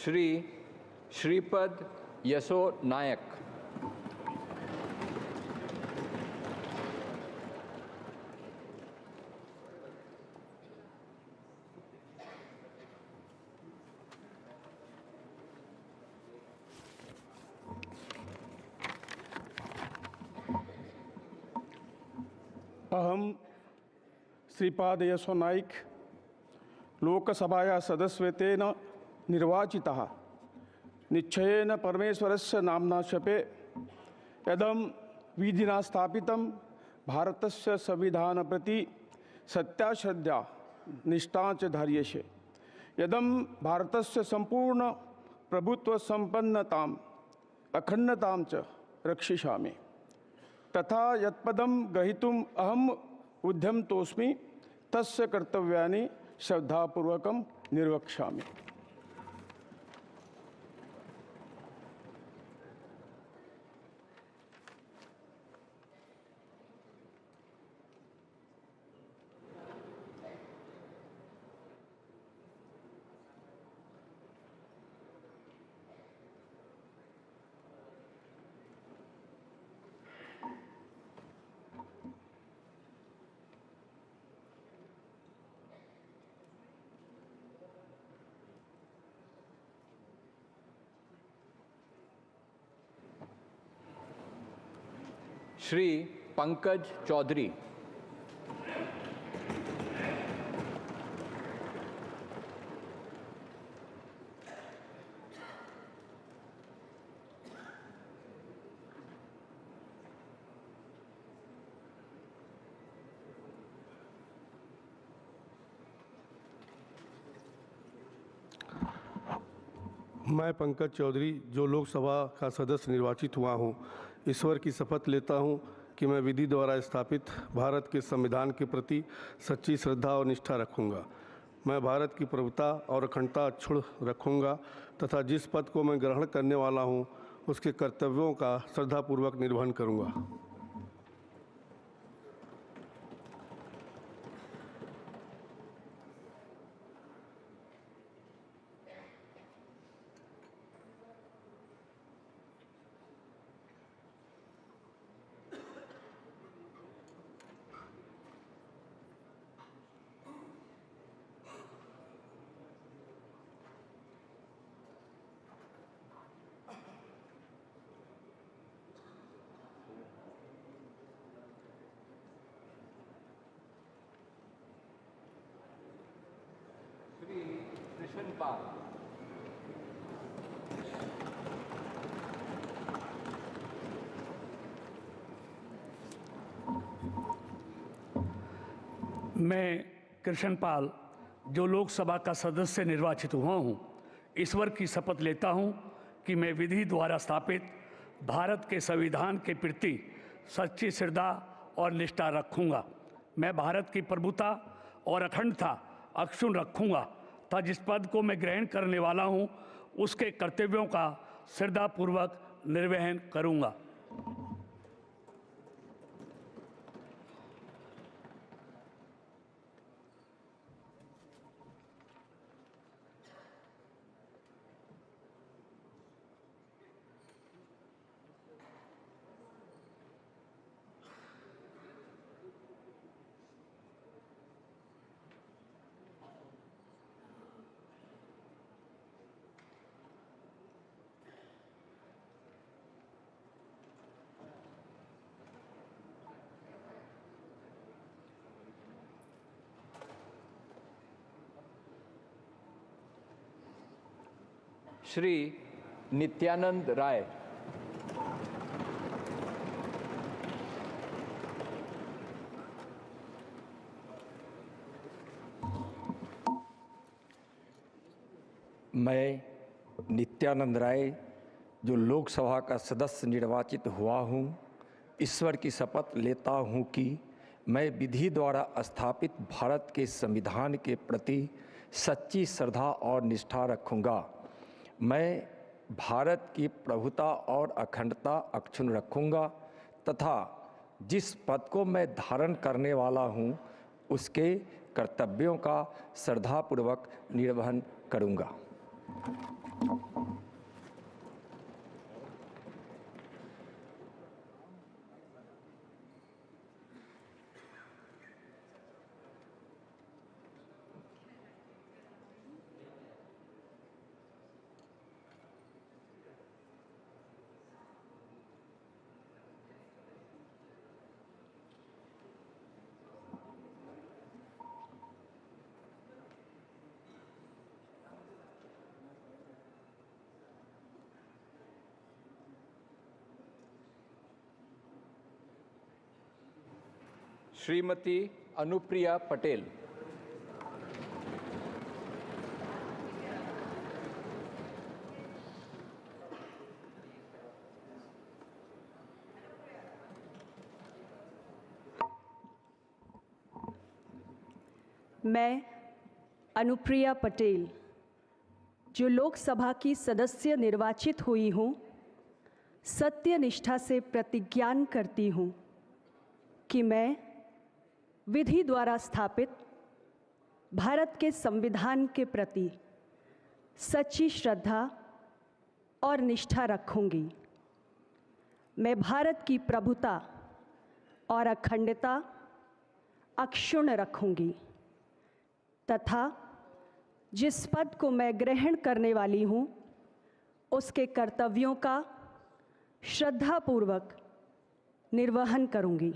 Shri Shripad Yaso Nayak. अहम श्रीपाद यसो नाईक लोकसभाया सदस्यत्वेन निर्वाचितः निश्चयेन परमेश्वरस्य नाम्ना शपे यदं विधिना स्थापितं भारतस्य संविधान प्रति सत्याश्रद्धा निष्ठा च धार्यसे यदं भारतस्य संपूर्ण प्रभुत्व संपन्नताम् अखंडतां च रक्षिष्यामि तथा यत्पदं ग्रहीतुम् अहम् उद्यमतोऽस्मि तस्य कर्तव्यानि श्रद्धापूर्वकं निर्वक्ष्यामि। Shri Pankaj Chaudhary. मैं पंकज चौधरी जो लोकसभा का सदस्य निर्वाचित हुआ हूँ, ईश्वर की शपथ लेता हूँ कि मैं विधि द्वारा स्थापित भारत के संविधान के प्रति सच्ची श्रद्धा और निष्ठा रखूँगा। मैं भारत की प्रभुता और अखंडता अक्षुण्ण रखूँगा तथा जिस पद को मैं ग्रहण करने वाला हूँ उसके कर्तव्यों का श्रद्धापूर्वक निर्वहन करूँगा। श्री कृष्ण पाल। मैं कृष्ण पाल जो लोकसभा का सदस्य निर्वाचित हुआ हूँ, ईश्वर की शपथ लेता हूँ कि मैं विधि द्वारा स्थापित भारत के संविधान के प्रति सच्ची श्रद्धा और निष्ठा रखूँगा। मैं भारत की प्रभुता और अखंडता अक्षुण्ण रखूँगा तथा जिस पद को मैं ग्रहण करने वाला हूँ उसके कर्तव्यों का श्रद्धापूर्वक निर्वहन करूँगा। श्री नित्यानंद राय। मैं नित्यानंद राय जो लोकसभा का सदस्य निर्वाचित हुआ हूँ, ईश्वर की शपथ लेता हूँ कि मैं विधि द्वारा स्थापित भारत के संविधान के प्रति सच्ची श्रद्धा और निष्ठा रखूँगा। मैं भारत की प्रभुता और अखंडता अक्षुण्ण रखूँगा तथा जिस पद को मैं धारण करने वाला हूँ उसके कर्तव्यों का श्रद्धापूर्वक निर्वहन करूँगा। श्रीमती अनुप्रिया पटेल। मैं अनुप्रिया पटेल जो लोकसभा की सदस्य निर्वाचित हुई हूँ, सत्य निष्ठा से प्रतिज्ञान करती हूँ कि मैं विधि द्वारा स्थापित भारत के संविधान के प्रति सच्ची श्रद्धा और निष्ठा रखूंगी। मैं भारत की प्रभुता और अखंडता अक्षुण्ण रखूंगी तथा जिस पद को मैं ग्रहण करने वाली हूँ उसके कर्तव्यों का श्रद्धापूर्वक निर्वहन करूंगी।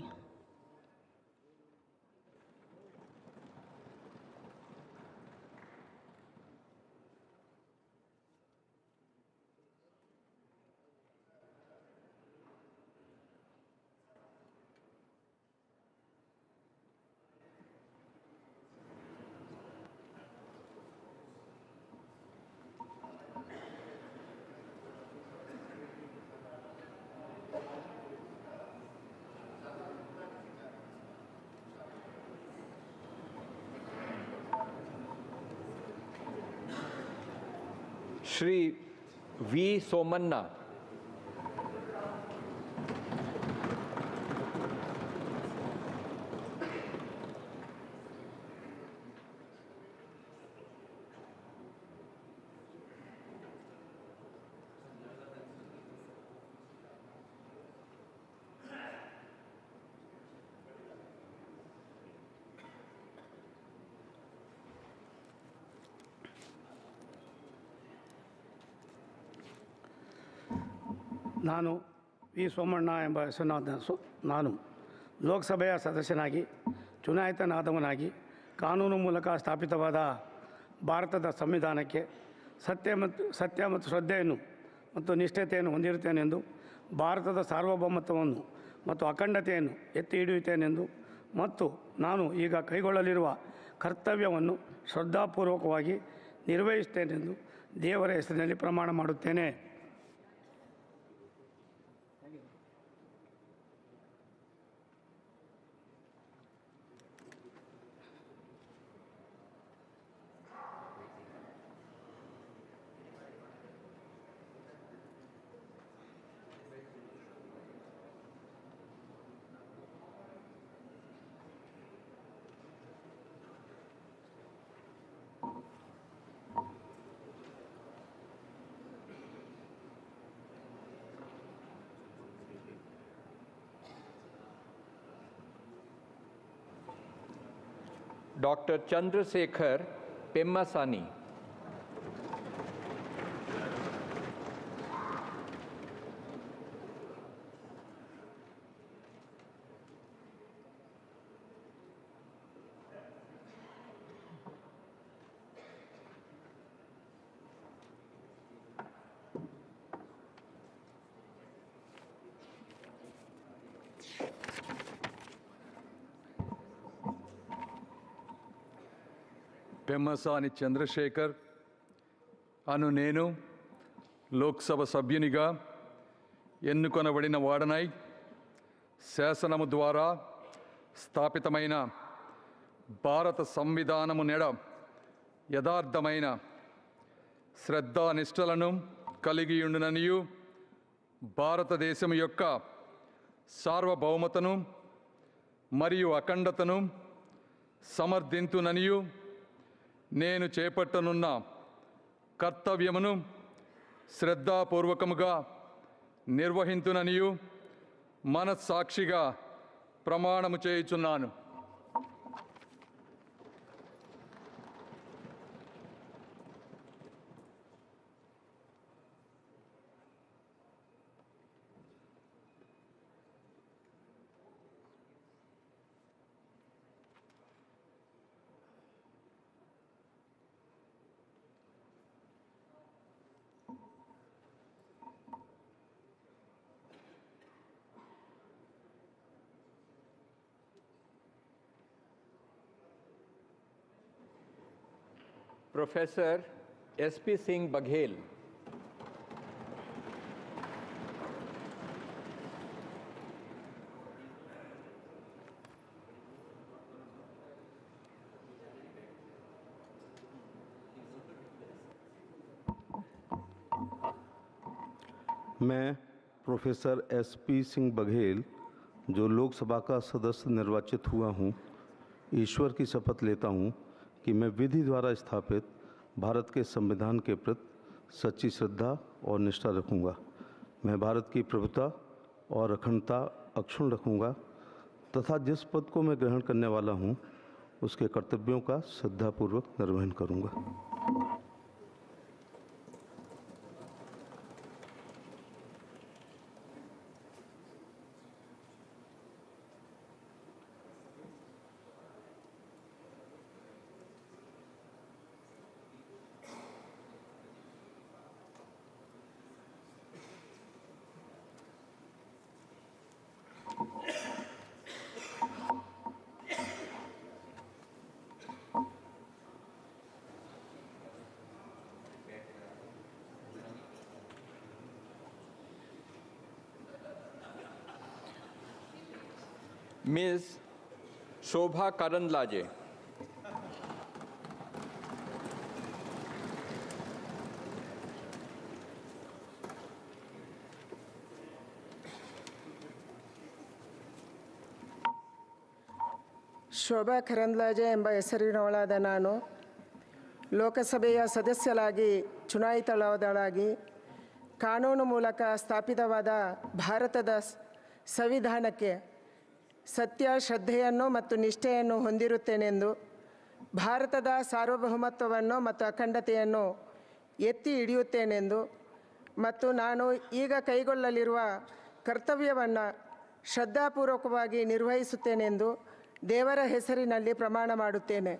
श्री वी सोमन्ना, ನಾನು ವಿ ಸೋಮಣ್ಣ ಎಂಬ ಹೆಸರಿನ ನಾನು ಲೋಕಸಭೆಯ ಸದಸ್ಯನಾಗಿ ಚುನಾಯಿತನಾದವನಾಗಿ ಕಾನೂನು ಮೂಲಕ ಸ್ಥಾಪಿತವಾದ ಭಾರತದ ಸಂವಿಧಾನಕ್ಕೆ ಸತ್ಯ ಮತ್ತು ಶ್ರದ್ಧೆಯನ್ನು ಮತ್ತು ನಿಷ್ಠತೆಯನ್ನು ಹೊಂದಿರುತ್ತೇನೆಂದು, ಭಾರತದ ಸಾರ್ವಭೌಮತ್ವವನ್ನು ಮತ್ತು ಅಖಂಡತೆಯನ್ನು ಎತ್ತಿ ಹಿಡಿಯುತ್ತೇನೆಂದು ಮತ್ತು ನಾನು ಈಗ ಕೈಗೊಳ್ಳಲಿರುವ ಕರ್ತವ್ಯವನ್ನು ಶ್ರದ್ಧಾಪೂರ್ವಕವಾಗಿ ನಿರ್ವಹಿಸುತ್ತೇನೆಂದು ದೇವರ ಹೆಸರಿನಲ್ಲಿ ಪ್ರಮಾಣ ಮಾಡುತ್ತೇನೆ. डॉक्टर चंद्रशेखर पेम्मासानी, పెమ్మసాని చంద్రశేఖర్ అను నేను లోక్సభ సభ్యునిగా ఎన్నుకొనబడిన వాడనై శాసనము ద్వారా స్థాపితమైన భారత సంవిధానము నెడ యథార్థమైన శ్రద్ధానిష్టలను కలిగియుండుననియు, భారతదేశము యొక్క సార్వభౌమతను మరియు అఖండతను సమర్థింతుననియు, నేను చేపట్టనున్న కర్తవ్యమును శ్రద్ధాపూర్వకముగా నిర్వహింతుననియు మనస్సాక్షిగా ప్రమాణము చేయుచున్నాను. प्रोफेसर SP सिंह बघेल, मैं प्रोफेसर SP सिंह बघेल, जो लोकसभा का सदस्य निर्वाचित हुआ हूँ, ईश्वर की शपथ लेता हूँ कि मैं विधि द्वारा स्थापित भारत के संविधान के प्रति सच्ची श्रद्धा और निष्ठा रखूँगा। मैं भारत की प्रभुता और अखंडता अक्षुण्ण रखूँगा तथा जिस पद को मैं ग्रहण करने वाला हूँ उसके कर्तव्यों का श्रद्धापूर्वक निर्वहन करूँगा। मिस शोभा करंदलाजे, ಶೋಭಾ ಕರಂದ್ಲಾಜೆ ಎಂಬ ಹೆಸರಿನವಳಾದ ನಾನು ಲೋಕಸಭೆಯ ಸದಸ್ಯರಾಗಿ ಚುನಾಯಿತಳಾದಳಾಗಿ ಕಾನೂನು ಮೂಲಕ ಸ್ಥಾಪಿತವಾದ ಭಾರತದ ಸಂವಿಧಾನಕ್ಕೆ ಸತ್ಯ, ಶ್ರದ್ಧೆಯನ್ನು ಮತ್ತು ನಿಷ್ಠೆಯನ್ನು ಹೊಂದಿರುತ್ತೇನೆಂದು, ಭಾರತದ ಸಾರ್ವಭೌಮತ್ವವನ್ನು ಮತ್ತು ಅಖಂಡತೆಯನ್ನು ಎತ್ತಿ ಹಿಡಿಯುತ್ತೇನೆಂದು ಮತ್ತು ನಾನು ಈಗ ಕೈಗೊಳ್ಳಲಿರುವ ಕರ್ತವ್ಯವನ್ನು ಶ್ರದ್ಧಾಪೂರ್ವಕವಾಗಿ ನಿರ್ವಹಿಸುತ್ತೇನೆಂದು ದೇವರ ಹೆಸರಿನಲ್ಲಿ ಪ್ರಮಾಣ ಮಾಡುತ್ತೇನೆ.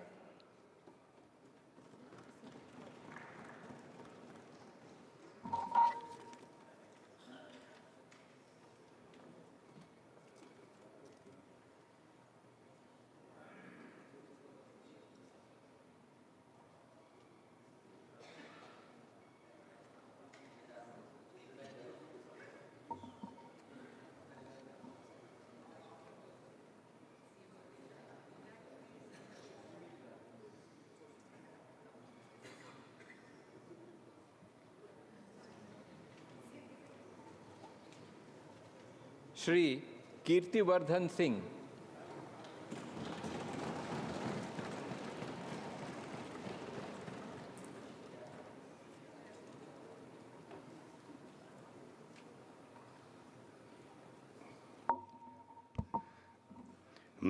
श्री कीर्तिवर्धन सिंह।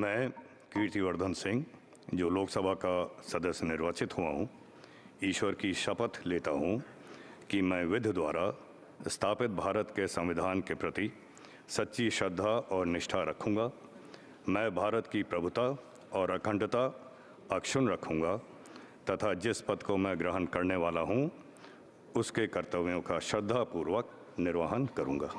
मैं कीर्तिवर्धन सिंह, जो लोकसभा का सदस्य निर्वाचित हुआ हूँ, ईश्वर की शपथ लेता हूँ कि मैं विधि द्वारा स्थापित भारत के संविधान के प्रति सच्ची श्रद्धा और निष्ठा रखूँगा। मैं भारत की प्रभुता और अखंडता अक्षुण्ण रखूँगा तथा जिस पद को मैं ग्रहण करने वाला हूँ उसके कर्तव्यों का श्रद्धापूर्वक निर्वहन करूँगा।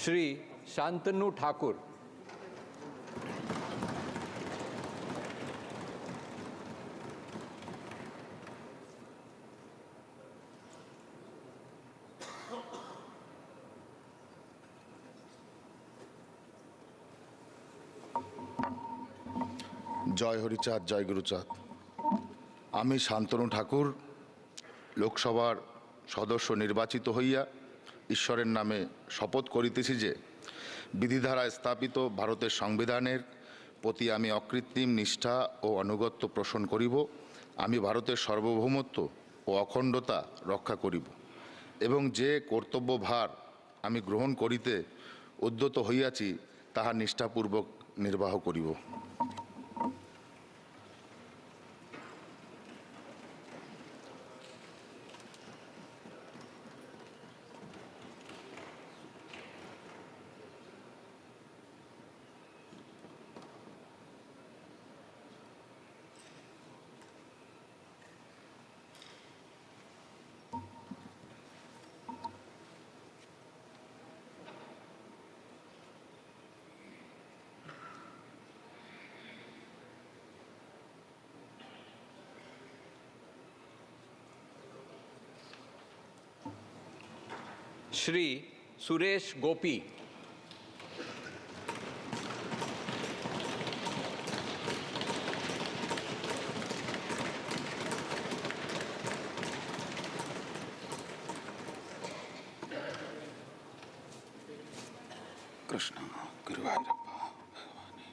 श्री शांतनु ठाकुर। জয় হরিচাঁদ, জয় গুরুচাঁদ। আমি শান্তনু ঠাকুর লোকসভার সদস্য নির্বাচিত হইয়া ঈশ্বরের নামে শপথ করিতেছি যে বিধিধারায় স্থাপিত ভারতের সংবিধানের প্রতি আমি অকৃত্রিম নিষ্ঠা ও আনুগত্য পোষণ করিব। আমি ভারতের সার্বভৌমত্ব ও অখণ্ডতা রক্ষা করিব এবং যে কর্তব্যভার আমি গ্রহণ করিতে উদ্যত হইয়াছি তাহা নিষ্ঠাপূর্বক নির্বাহ করিব। श्री सुरेश गोपी। കൃഷ്ണ ഗുരുവായൂരപ്പ ഭഗവാനെ.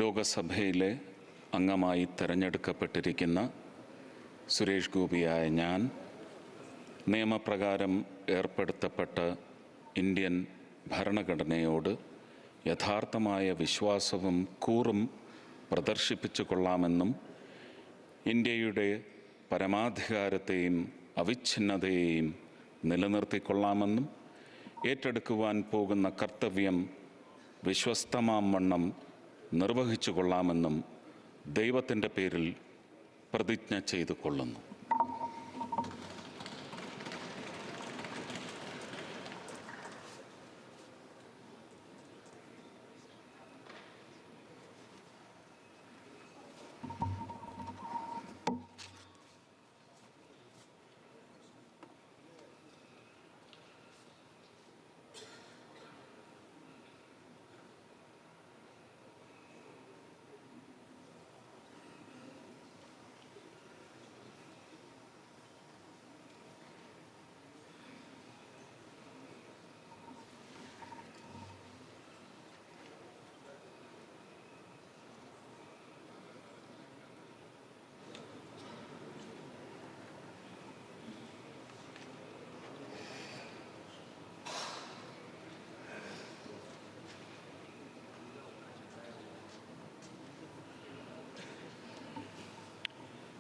ലോകസഭയിലെ അംഗമായി തെരഞ്ഞെടുക്കപ്പെട്ടിരിക്കുന്ന സുരേഷ് ഗോപിയായ ഞാൻ നിയമപ്രകാരം ഏർപ്പെടുത്തപ്പെട്ട ഇന്ത്യൻ ഭരണഘടനയോട് യഥാർത്ഥമായ വിശ്വാസവും കൂറും പ്രദർശിപ്പിച്ചു കൊള്ളാമെന്നും ഇന്ത്യയുടെ പരമാധികാരത്തെയും അവിച്ഛിന്നതയെയും നിലനിർത്തിക്കൊള്ളാമെന്നും ഏറ്റെടുക്കുവാൻ പോകുന്ന കർത്തവ്യം വിശ്വസ്തമാം വണ്ണം നിർവഹിച്ചു കൊള്ളാമെന്നും ദൈവത്തിൻ്റെ പേരിൽ പ്രതിജ്ഞ ചെയ്തു കൊള്ളുന്നു.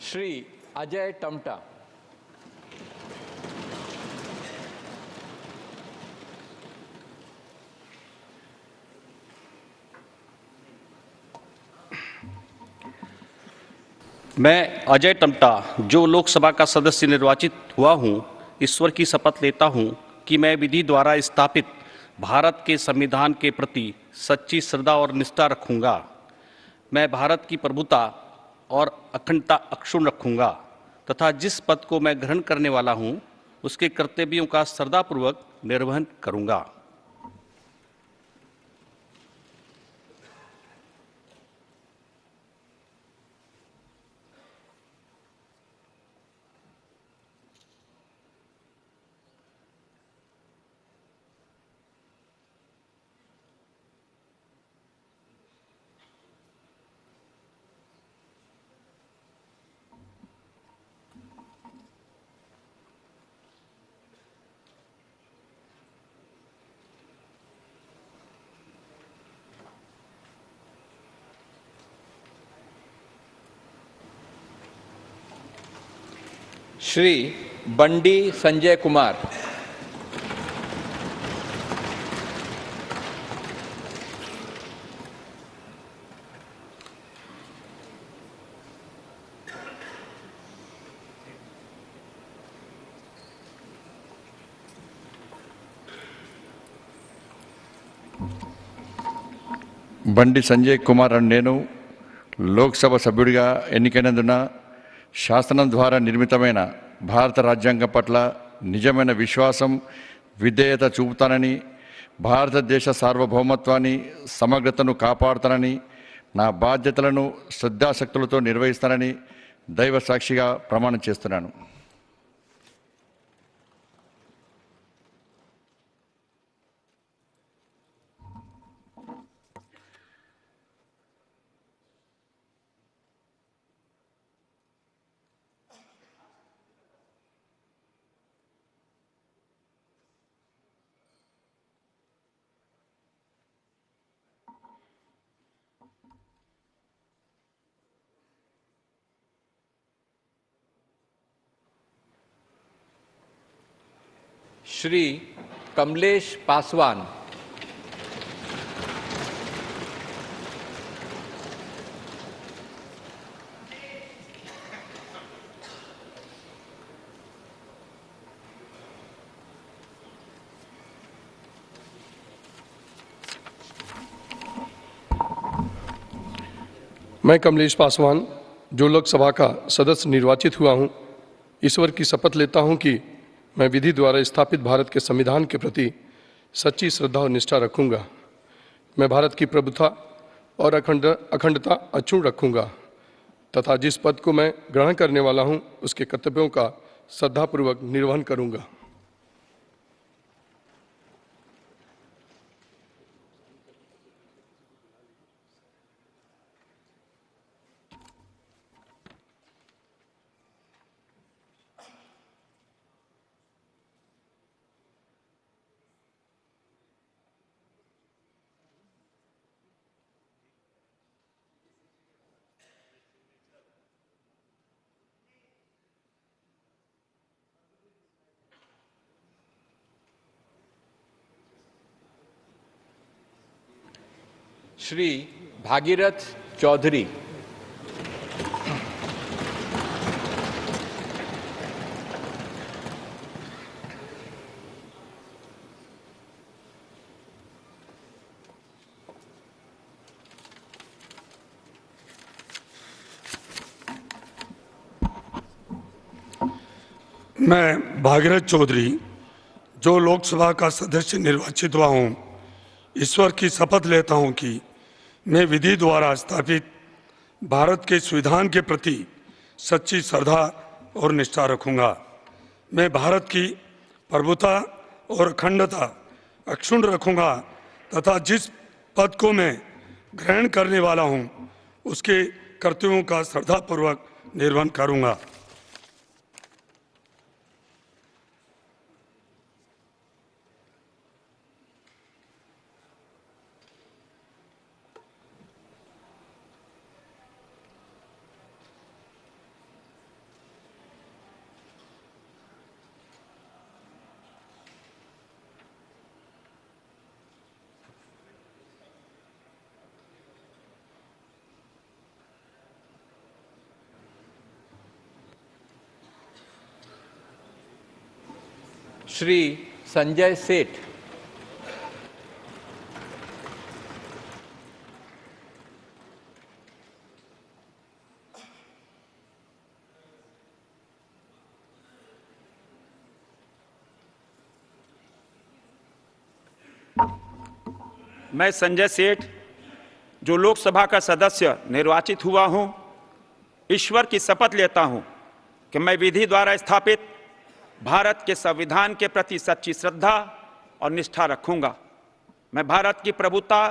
श्री अजय टमटा। मैं अजय टमटा, जो लोकसभा का सदस्य निर्वाचित हुआ हूं, ईश्वर की शपथ लेता हूं कि मैं विधि द्वारा स्थापित भारत के संविधान के प्रति सच्ची श्रद्धा और निष्ठा रखूंगा। मैं भारत की प्रभुता और अखंडता अक्षुण्ण रखूंगा तथा जिस पद को मैं ग्रहण करने वाला हूं, उसके कर्तव्यों का श्रद्धापूर्वक निर्वहन करूंगा। श्री बंडी संजय कुमार। బండి సంజయ్ కుమార్ అని నేను లోక్సభ సభ్యుడిగా ఎన్నికైనందున శాసనం ద్వారా నిర్మితమైన భారత రాజ్యాంగం పట్ల నిజమైన విశ్వాసం, విధేయత చూపుతానని, భారతదేశ సార్వభౌమత్వాన్ని, సమగ్రతను కాపాడుతానని, నా బాధ్యతలను శ్రద్ధాశక్తులతో నిర్వహిస్తానని దైవ సాక్షిగా ప్రమాణం చేస్తున్నాను. श्री कमलेश पासवान। मैं कमलेश पासवान, जो लोकसभा का सदस्य निर्वाचित हुआ हूं, ईश्वर की शपथ लेता हूं कि मैं विधि द्वारा स्थापित भारत के संविधान के प्रति सच्ची श्रद्धा और निष्ठा रखूंगा। मैं भारत की प्रभुता और अखंडता अक्षुण्ण रखूंगा तथा जिस पद को मैं ग्रहण करने वाला हूं, उसके कर्तव्यों का श्रद्धापूर्वक निर्वहन करूंगा। श्री भागीरथ चौधरी। मैं भागीरथ चौधरी जो लोकसभा का सदस्य निर्वाचित हुआ हूँ, ईश्वर की शपथ लेता हूँ कि मैं विधि द्वारा स्थापित भारत के संविधान के प्रति सच्ची श्रद्धा और निष्ठा रखूंगा। मैं भारत की प्रभुता और अखंडता अक्षुण्ण रखूंगा तथा जिस पद को मैं ग्रहण करने वाला हूं, उसके कर्तव्यों का श्रद्धापूर्वक निर्वहन करूंगा। श्री संजय सेठ। मैं संजय सेठ जो लोकसभा का सदस्य निर्वाचित हुआ हूं, ईश्वर की शपथ लेता हूं कि मैं विधि द्वारा स्थापित भारत के संविधान के प्रति सच्ची श्रद्धा और निष्ठा रखूंगा। मैं भारत की प्रभुता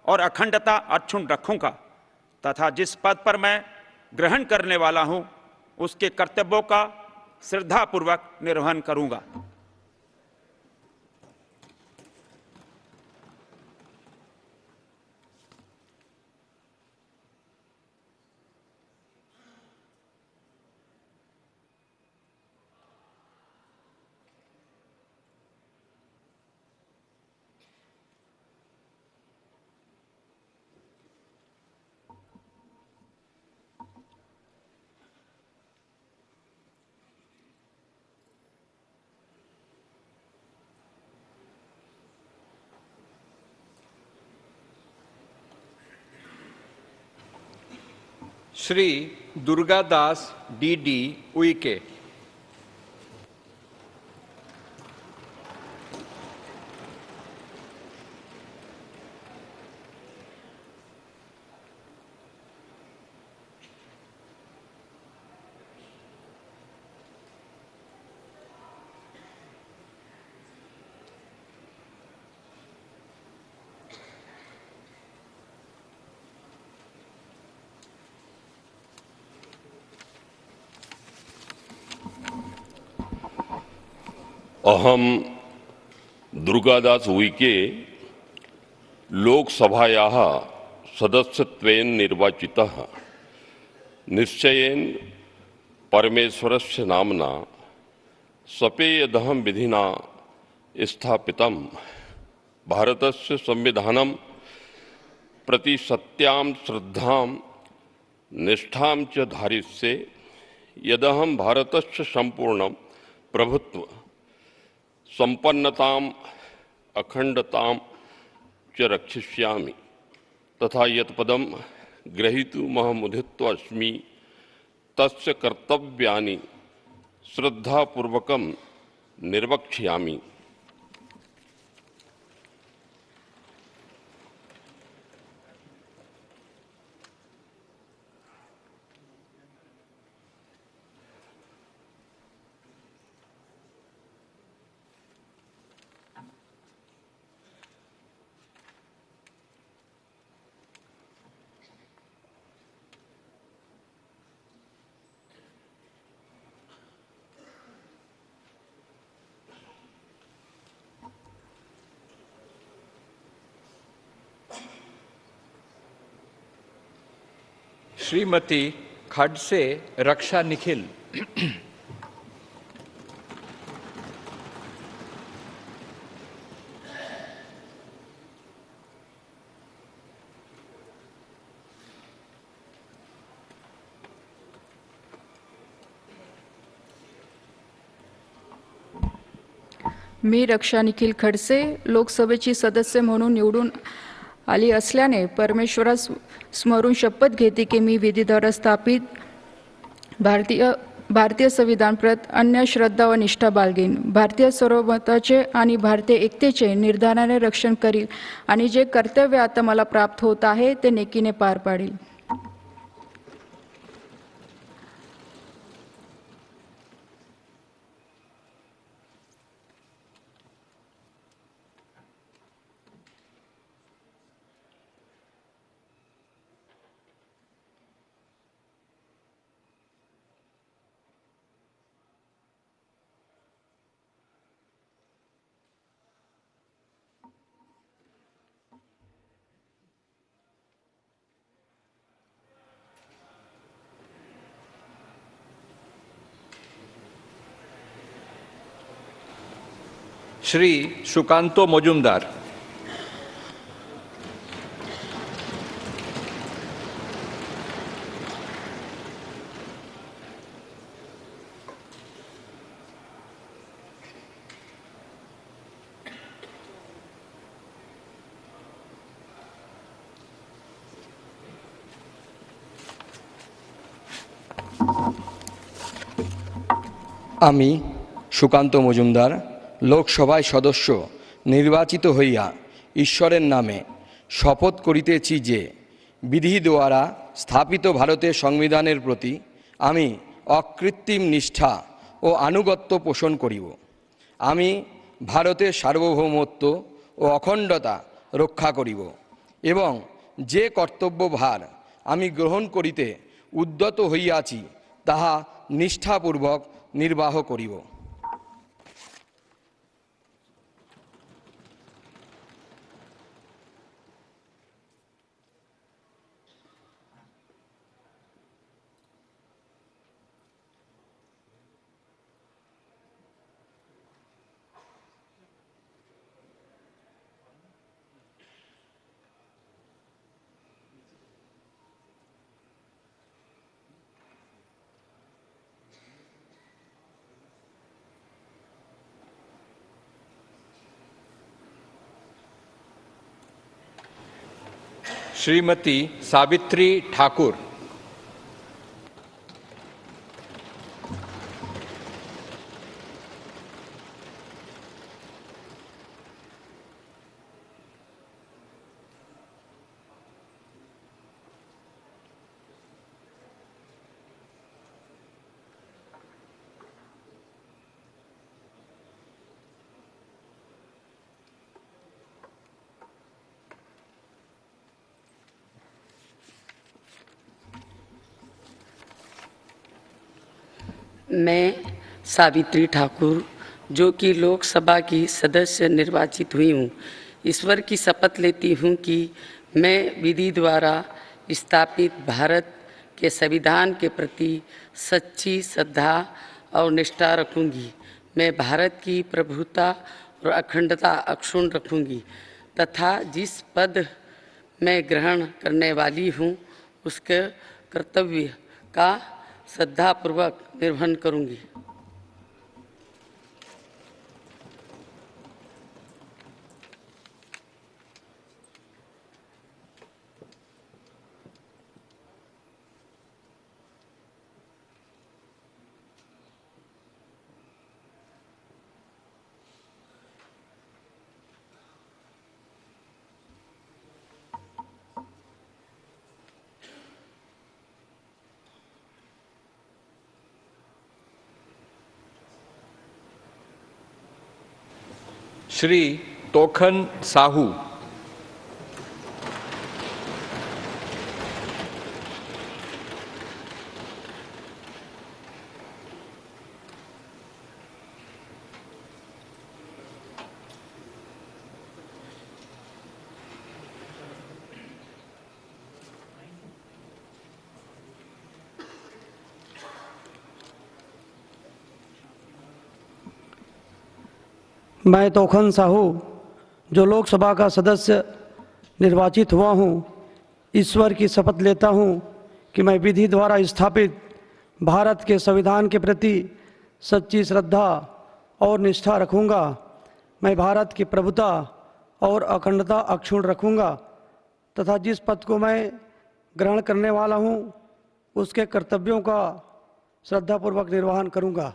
और अखंडता अक्षुण्ण रखूंगा तथा जिस पद पर मैं ग्रहण करने वाला हूं, उसके कर्तव्यों का श्रद्धापूर्वक निर्वहन करूंगा। श्री दुर्गादास डी उइके। अहम दुर्गादास उइके लोकसभायाः सदस्यत्वेन निर्वाचितः निश्चयेन परमेश्वरस्य नाम्ना सपेयदहं विधिना स्थापितं भारतस्य संविधानं प्रति सत्यां श्रद्धां निष्ठां च धारिष्ये यदहं भारतस्य संपूर्ण प्रभुत्व संपन्नताम् अखंडताम् च रक्षिष्यामि तथा यत्पदं ग्रहीतुमहमुदितोऽस्मि तस्य कर्तव्यानि श्रद्धापूर्वकं निर्वक्ष्यामि। श्रीमती खडसे रक्षा निखिल। मी रक्षा निखिल खडसे लोकसभेची सदस्य म्हणून निवडून आली असल्याने परमेश्वरास स्मरून शपथ घेते की मी विधीद्वारा स्थापित भारतीय भारतीय संविधान प्रत अन्य श्रद्धा व निष्ठा बाळगीन. भारतीय सार्वभौमत्वाचे आणि भारतीय एकतेचे निर्धाराने रक्षण करील आणि जे कर्तव्य आता मला प्राप्त होत आहे ते नेकीने पार पाडील. श्री सुकांतो मजुमदार. আমি সুকান্ত মজুমদার লোকসভায় সদস্য নির্বাচিত হইয়া ঈশ্বরের নামে শপথ করিতেছি যে বিধি দ্বারা স্থাপিত ভারতের সংবিধানের প্রতি আমি অকৃত্রিম নিষ্ঠা ও আনুগত্য পোষণ করিব। আমি ভারতের সার্বভৌমত্ব ও অখণ্ডতা রক্ষা করিব এবং যে কর্তব্যভার আমি গ্রহণ করিতে উদ্যত হইয়াছি তাহা নিষ্ঠাপূর্বক নির্বাহ করিব। श्रीमती सावित्री ठाकुर. मैं सावित्री ठाकुर जो कि लोकसभा की सदस्य निर्वाचित हुई हूँ, ईश्वर की शपथ लेती हूँ कि मैं विधि द्वारा स्थापित भारत के संविधान के प्रति सच्ची श्रद्धा और निष्ठा रखूँगी। मैं भारत की प्रभुता और अखंडता अक्षुण्ण रखूँगी तथा जिस पद मैं ग्रहण करने वाली हूँ उसके कर्तव्य का श्रद्धापूर्वक निर्वहन करूँगी। श्री तोखन साहू. मैं तोखन साहू जो लोकसभा का सदस्य निर्वाचित हुआ हूँ, ईश्वर की शपथ लेता हूँ कि मैं विधि द्वारा स्थापित भारत के संविधान के प्रति सच्ची श्रद्धा और निष्ठा रखूँगा। मैं भारत की प्रभुता और अखंडता अक्षुण्ण रखूँगा तथा जिस पद को मैं ग्रहण करने वाला हूँ उसके कर्तव्यों का श्रद्धापूर्वक निर्वहन करूंगा।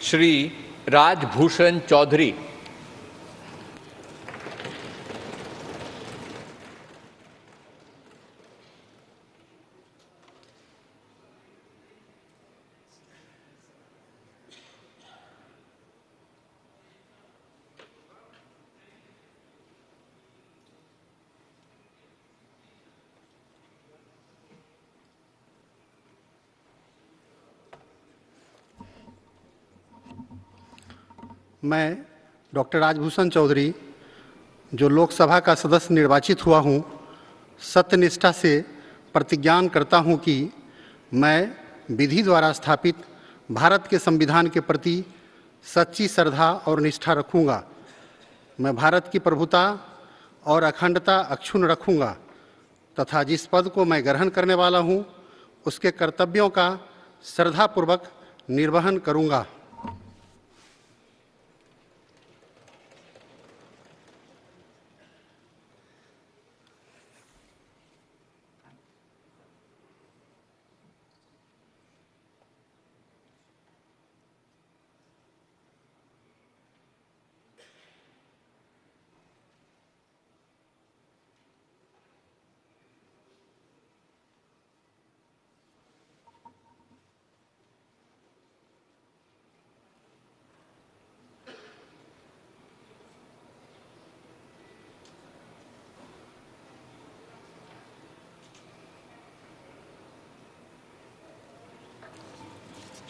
श्री राजभूषण चौधरी। मैं डॉक्टर राजभूषण चौधरी, जो लोकसभा का सदस्य निर्वाचित हुआ हूँ, सत्यनिष्ठा से प्रतिज्ञान करता हूँ कि मैं विधि द्वारा स्थापित भारत के संविधान के प्रति सच्ची श्रद्धा और निष्ठा रखूँगा। मैं भारत की प्रभुता और अखंडता अक्षुण्ण रखूँगा तथा जिस पद को मैं ग्रहण करने वाला हूँ, उसके कर्तव्यों का श्रद्धापूर्वक निर्वहन करूँगा।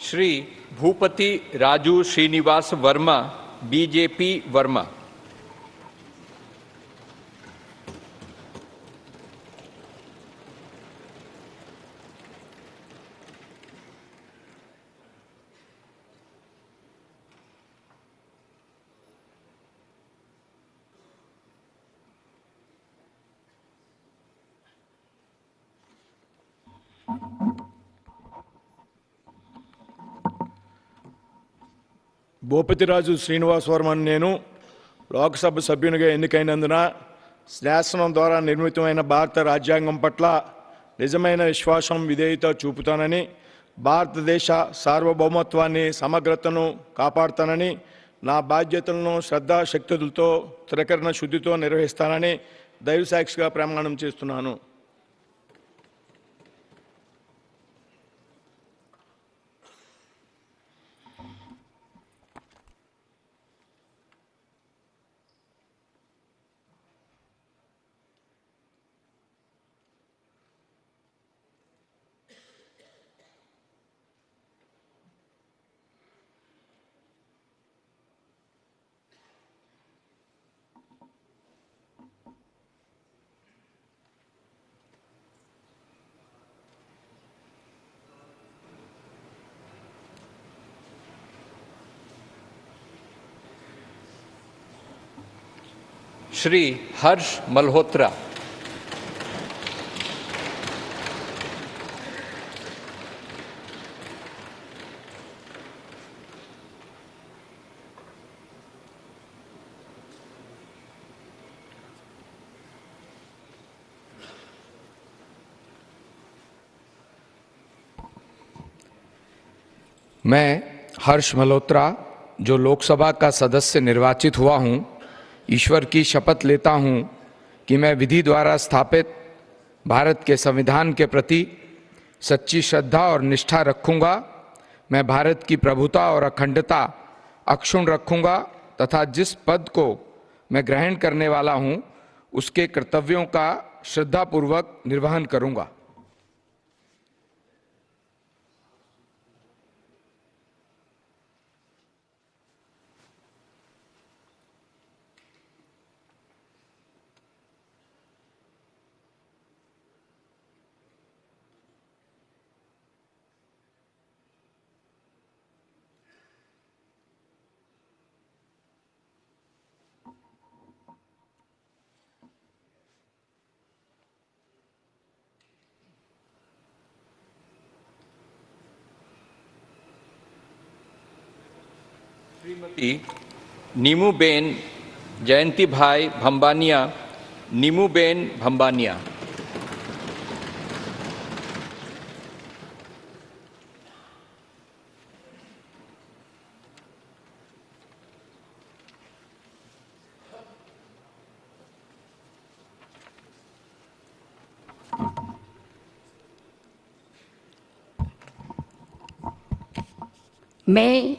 श्री भूपति राजू श्रीनिवास वर्मा, बीजेपी वर्मा। భూపతిరాజు శ్రీనివాస్ వర్మన్ నేను లోక్సభ సభ్యునిగా ఎన్నికైనందున శాసనం ద్వారా నిర్మితమైన భారత రాజ్యాంగం పట్ల నిజమైన విశ్వాసం విధేయత చూపుతానని, భారతదేశ సార్వభౌమత్వాన్ని సమగ్రతను కాపాడుతానని, నా బాధ్యతలను శ్రద్ధాశక్తులతో త్రికరణ శుద్ధితో నిర్వహిస్తానని దైవసాక్షిగా ప్రమాణం చేస్తున్నాను। श्री हर्ष मल्होत्रा। मैं हर्ष मल्होत्रा, जो लोकसभा का सदस्य निर्वाचित हुआ हूं, ईश्वर की शपथ लेता हूं कि मैं विधि द्वारा स्थापित भारत के संविधान के प्रति सच्ची श्रद्धा और निष्ठा रखूंगा। मैं भारत की प्रभुता और अखंडता अक्षुण्ण रखूंगा तथा जिस पद को मैं ग्रहण करने वाला हूं, उसके कर्तव्यों का श्रद्धापूर्वक निर्वहन करूंगा। श्रीमती नीमूबेन जयंतीभाई भंबानिया, नीमूबेन भंबानिया। मैं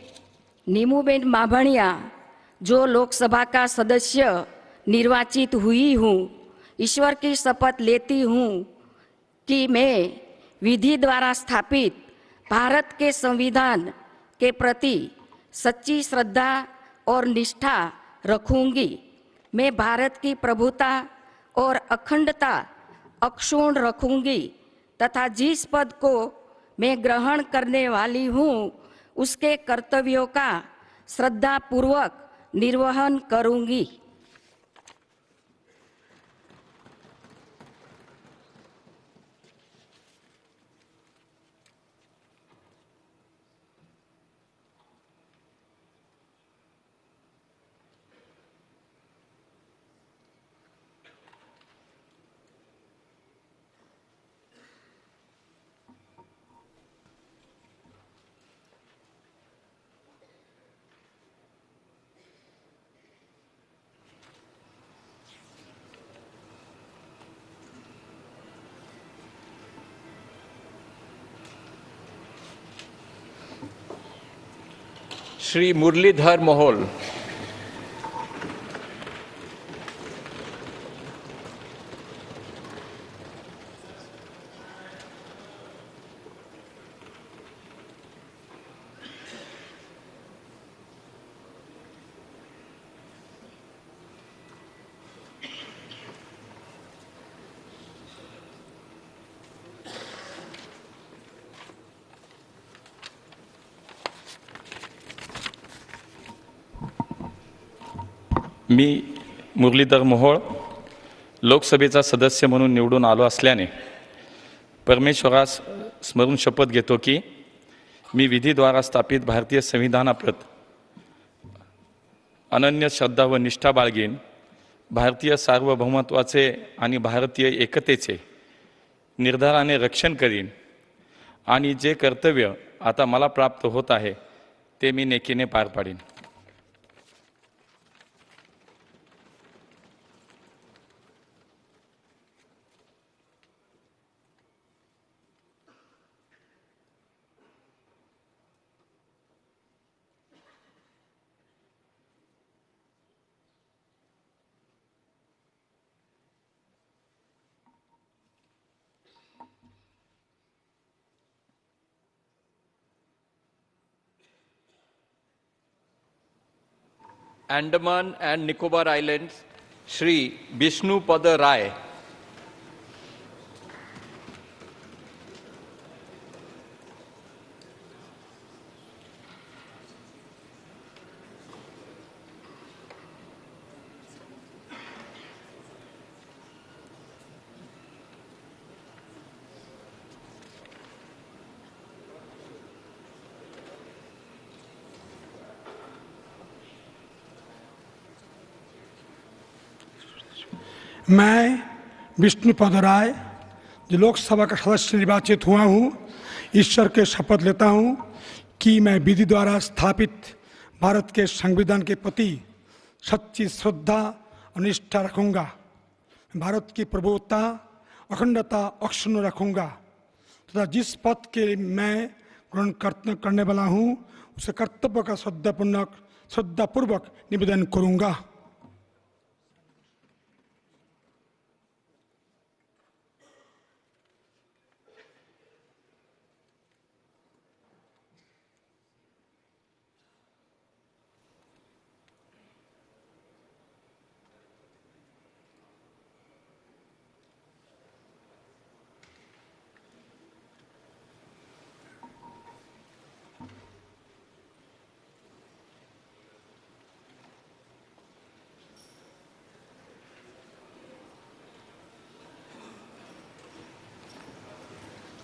नीमूबेन माभणिया जो लोकसभा का सदस्य निर्वाचित हुई हूँ, ईश्वर की शपथ लेती हूँ कि मैं विधि द्वारा स्थापित भारत के संविधान के प्रति सच्ची श्रद्धा और निष्ठा रखूंगी। मैं भारत की प्रभुता और अखंडता अक्षुण्ण रखूंगी तथा जिस पद को मैं ग्रहण करने वाली हूँ उसके कर्तव्यों का श्रद्धापूर्वक निर्वहन करूंगी। श्री मुरलीधर मोहोल। मी मुरलीधर मोहोळ लोकसभेचा सदस्य म्हणून निवडून आलो असल्याने परमेश्वरास स्मरून शपथ घेतो की मी विधीद्वारा स्थापित भारतीय संविधानाप्रत अनन्य श्रद्धा व निष्ठा बाळगीन, भारतीय सार्वभौमत्वाचे आणि भारतीय एकतेचे निर्धाराने रक्षण करीन आणि जे कर्तव्य आता मला प्राप्त होत आहे ते मी नेकीने पार पाडीन। अंडमान एंड निकोबार आइलैंड्स श्री विष्णुपद राय। मैं विष्णुपद राय जो लोकसभा का सदस्य निर्वाचित हुआ हूँ, ईश्वर के शपथ लेता हूँ कि मैं विधि द्वारा स्थापित भारत के संविधान के प्रति सच्ची श्रद्धा और निष्ठा रखूँगा। भारत की प्रभुता अखंडता अक्षुण्ण रखूँगा तथा जिस पद के मैं ग्रहण करने वाला हूँ उसे कर्तव्य का श्रद्धापूर्वक निवेदन करूँगा।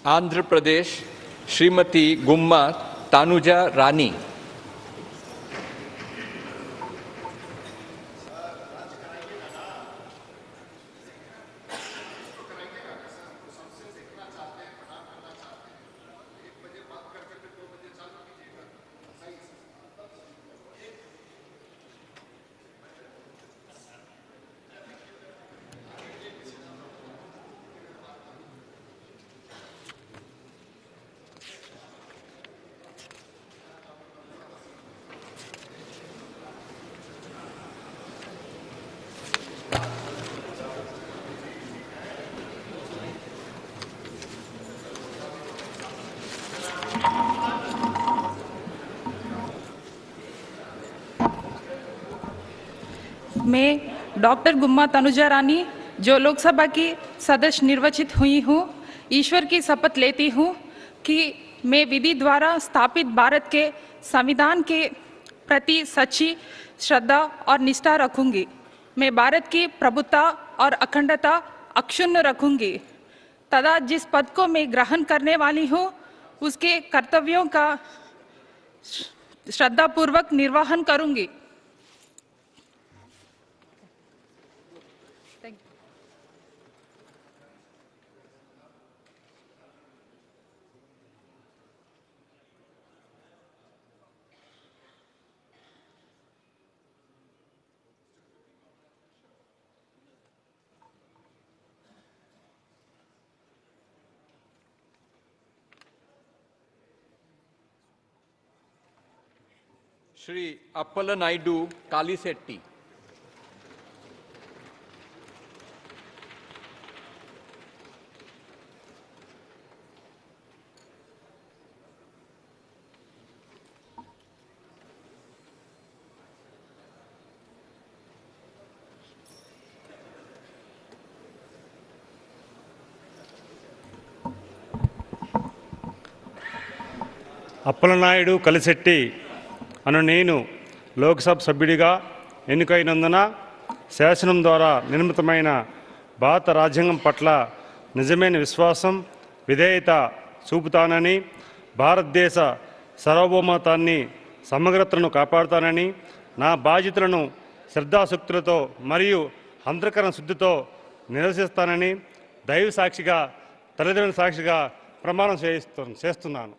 आंध्र प्रदेश श्रीमती गुम्मा तानुजा रानी। मैं डॉक्टर गुम्मा तनुजा रानी जो लोकसभा की सदस्य निर्वाचित हुई हूँ, ईश्वर की शपथ लेती हूँ कि मैं विधि द्वारा स्थापित भारत के संविधान के प्रति सच्ची श्रद्धा और निष्ठा रखूंगी। मैं भारत की प्रभुता और अखंडता अक्षुण्ण रखूंगी तथा जिस पद को मैं ग्रहण करने वाली हूँ उसके कर्तव्यों का श्रद्धापूर्वक निर्वहन करूंगी। श्री अप्पल नायडू कालीसेट्टी। అప్పలనాయుడు కలిశెట్టి అను నేను లోక్సభ సభ్యుడిగా ఎన్నికైనందున శాసనం ద్వారా నిర్మితమైన భారత రాజ్యాంగం పట్ల నిజమైన విశ్వాసం విధేయత చూపుతానని, భారతదేశ సార్వభౌమత్వాన్ని సమగ్రతను కాపాడుతానని, నా బాధ్యతలను శ్రద్ధాశక్తులతో మరియు అంతఃకరణ శుద్ధితో నిర్వహిస్తానని దైవ సాక్షిగా తల్లిదండ్రుల సాక్షిగా ప్రమాణం చేస్తున్నాను.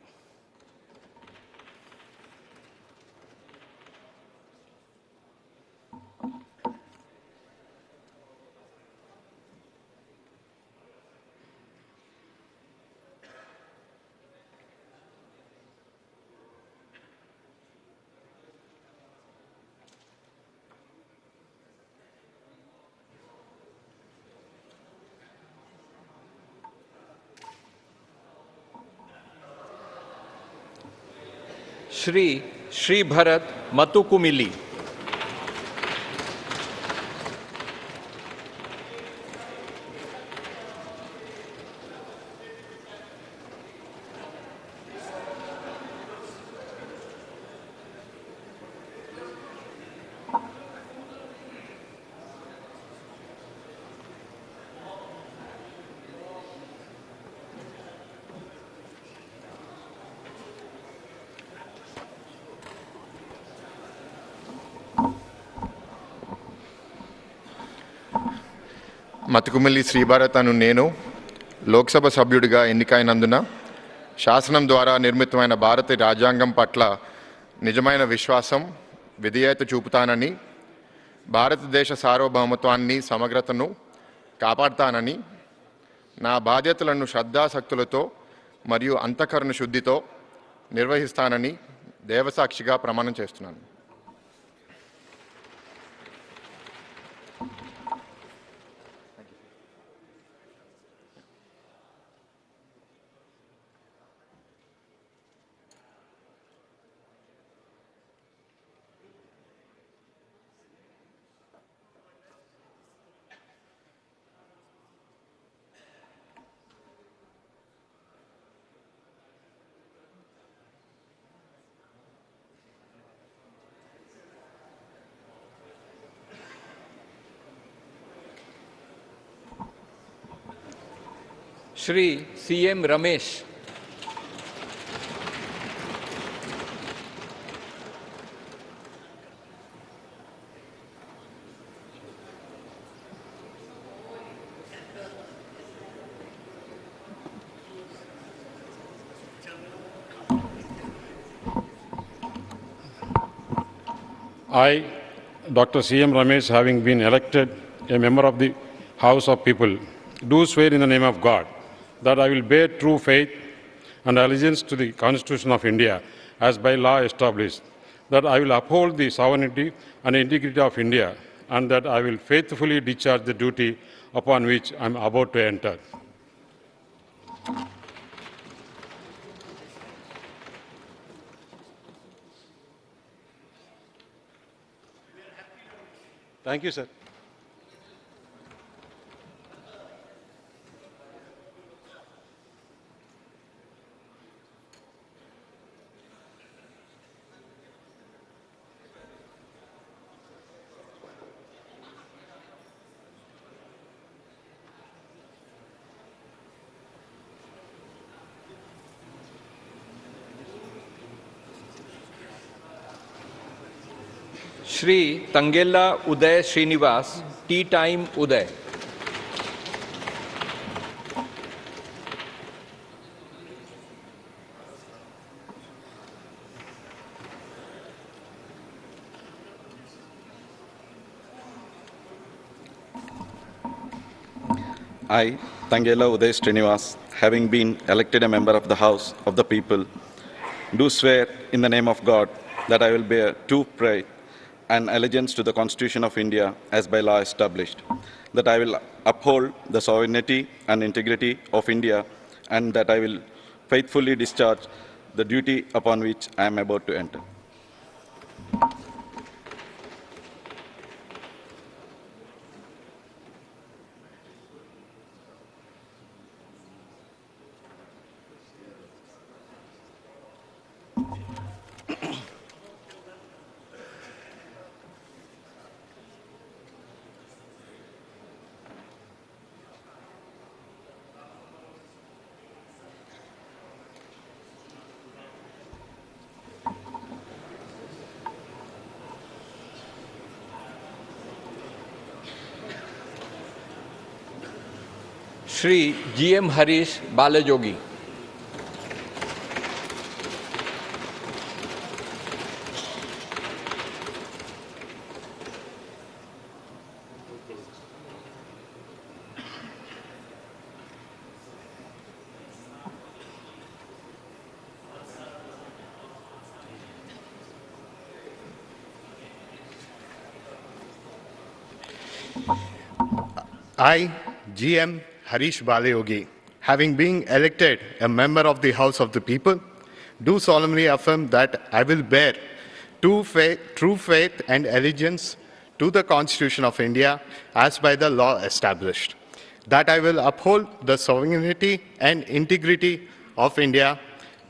श्री श्री भरत मतुकुमिली। మతుకుమిల్లి శ్రీభారత్ అను నేను లోక్సభ సభ్యుడిగా ఎన్నికైనందున శాసనం ద్వారా నిర్మితమైన భారత రాజ్యాంగం పట్ల నిజమైన విశ్వాసం విధేయత చూపుతానని, భారతదేశ సార్వభౌమత్వాన్ని సమగ్రతను కాపాడుతానని, నా బాధ్యతలను శ్రద్ధాశక్తులతో మరియు అంతఃకరణ శుద్ధితో నిర్వహిస్తానని దేవసాక్షిగా ప్రమాణం చేస్తున్నాను. Shri CM Ramesh. I, Dr. C.M. Ramesh, having been elected a member of the House of People, do swear in the name of God that I will bear true faith and allegiance to the Constitution of India as by law established, that I will uphold the sovereignty and integrity of India, and that I will faithfully discharge the duty upon which I am about to enter. Thank you, sir. Shri Tangella Uday Srinivas, Tea Time Uday. I, Tangella Uday Srinivas, having been elected a member of the House of the People, do swear in the name of God that I will bear true pride and allegiance to the Constitution of India as by law established, that I will uphold the sovereignty and integrity of India, and that I will faithfully discharge the duty upon which I am about to enter. Shri G.M. Harish Balajogi. I, G.M. Harish Balayogi, having been elected a member of the House of the People, do solemnly affirm that I will bear true faith and allegiance to the Constitution of India as by the law established, that I will uphold the sovereignty and integrity of India,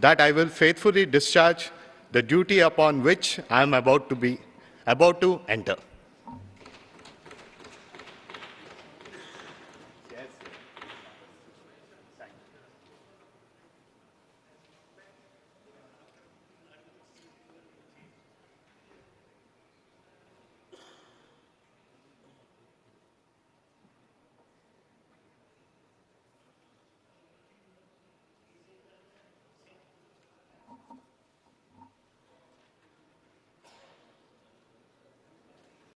that I will faithfully discharge the duty upon which I am about to enter.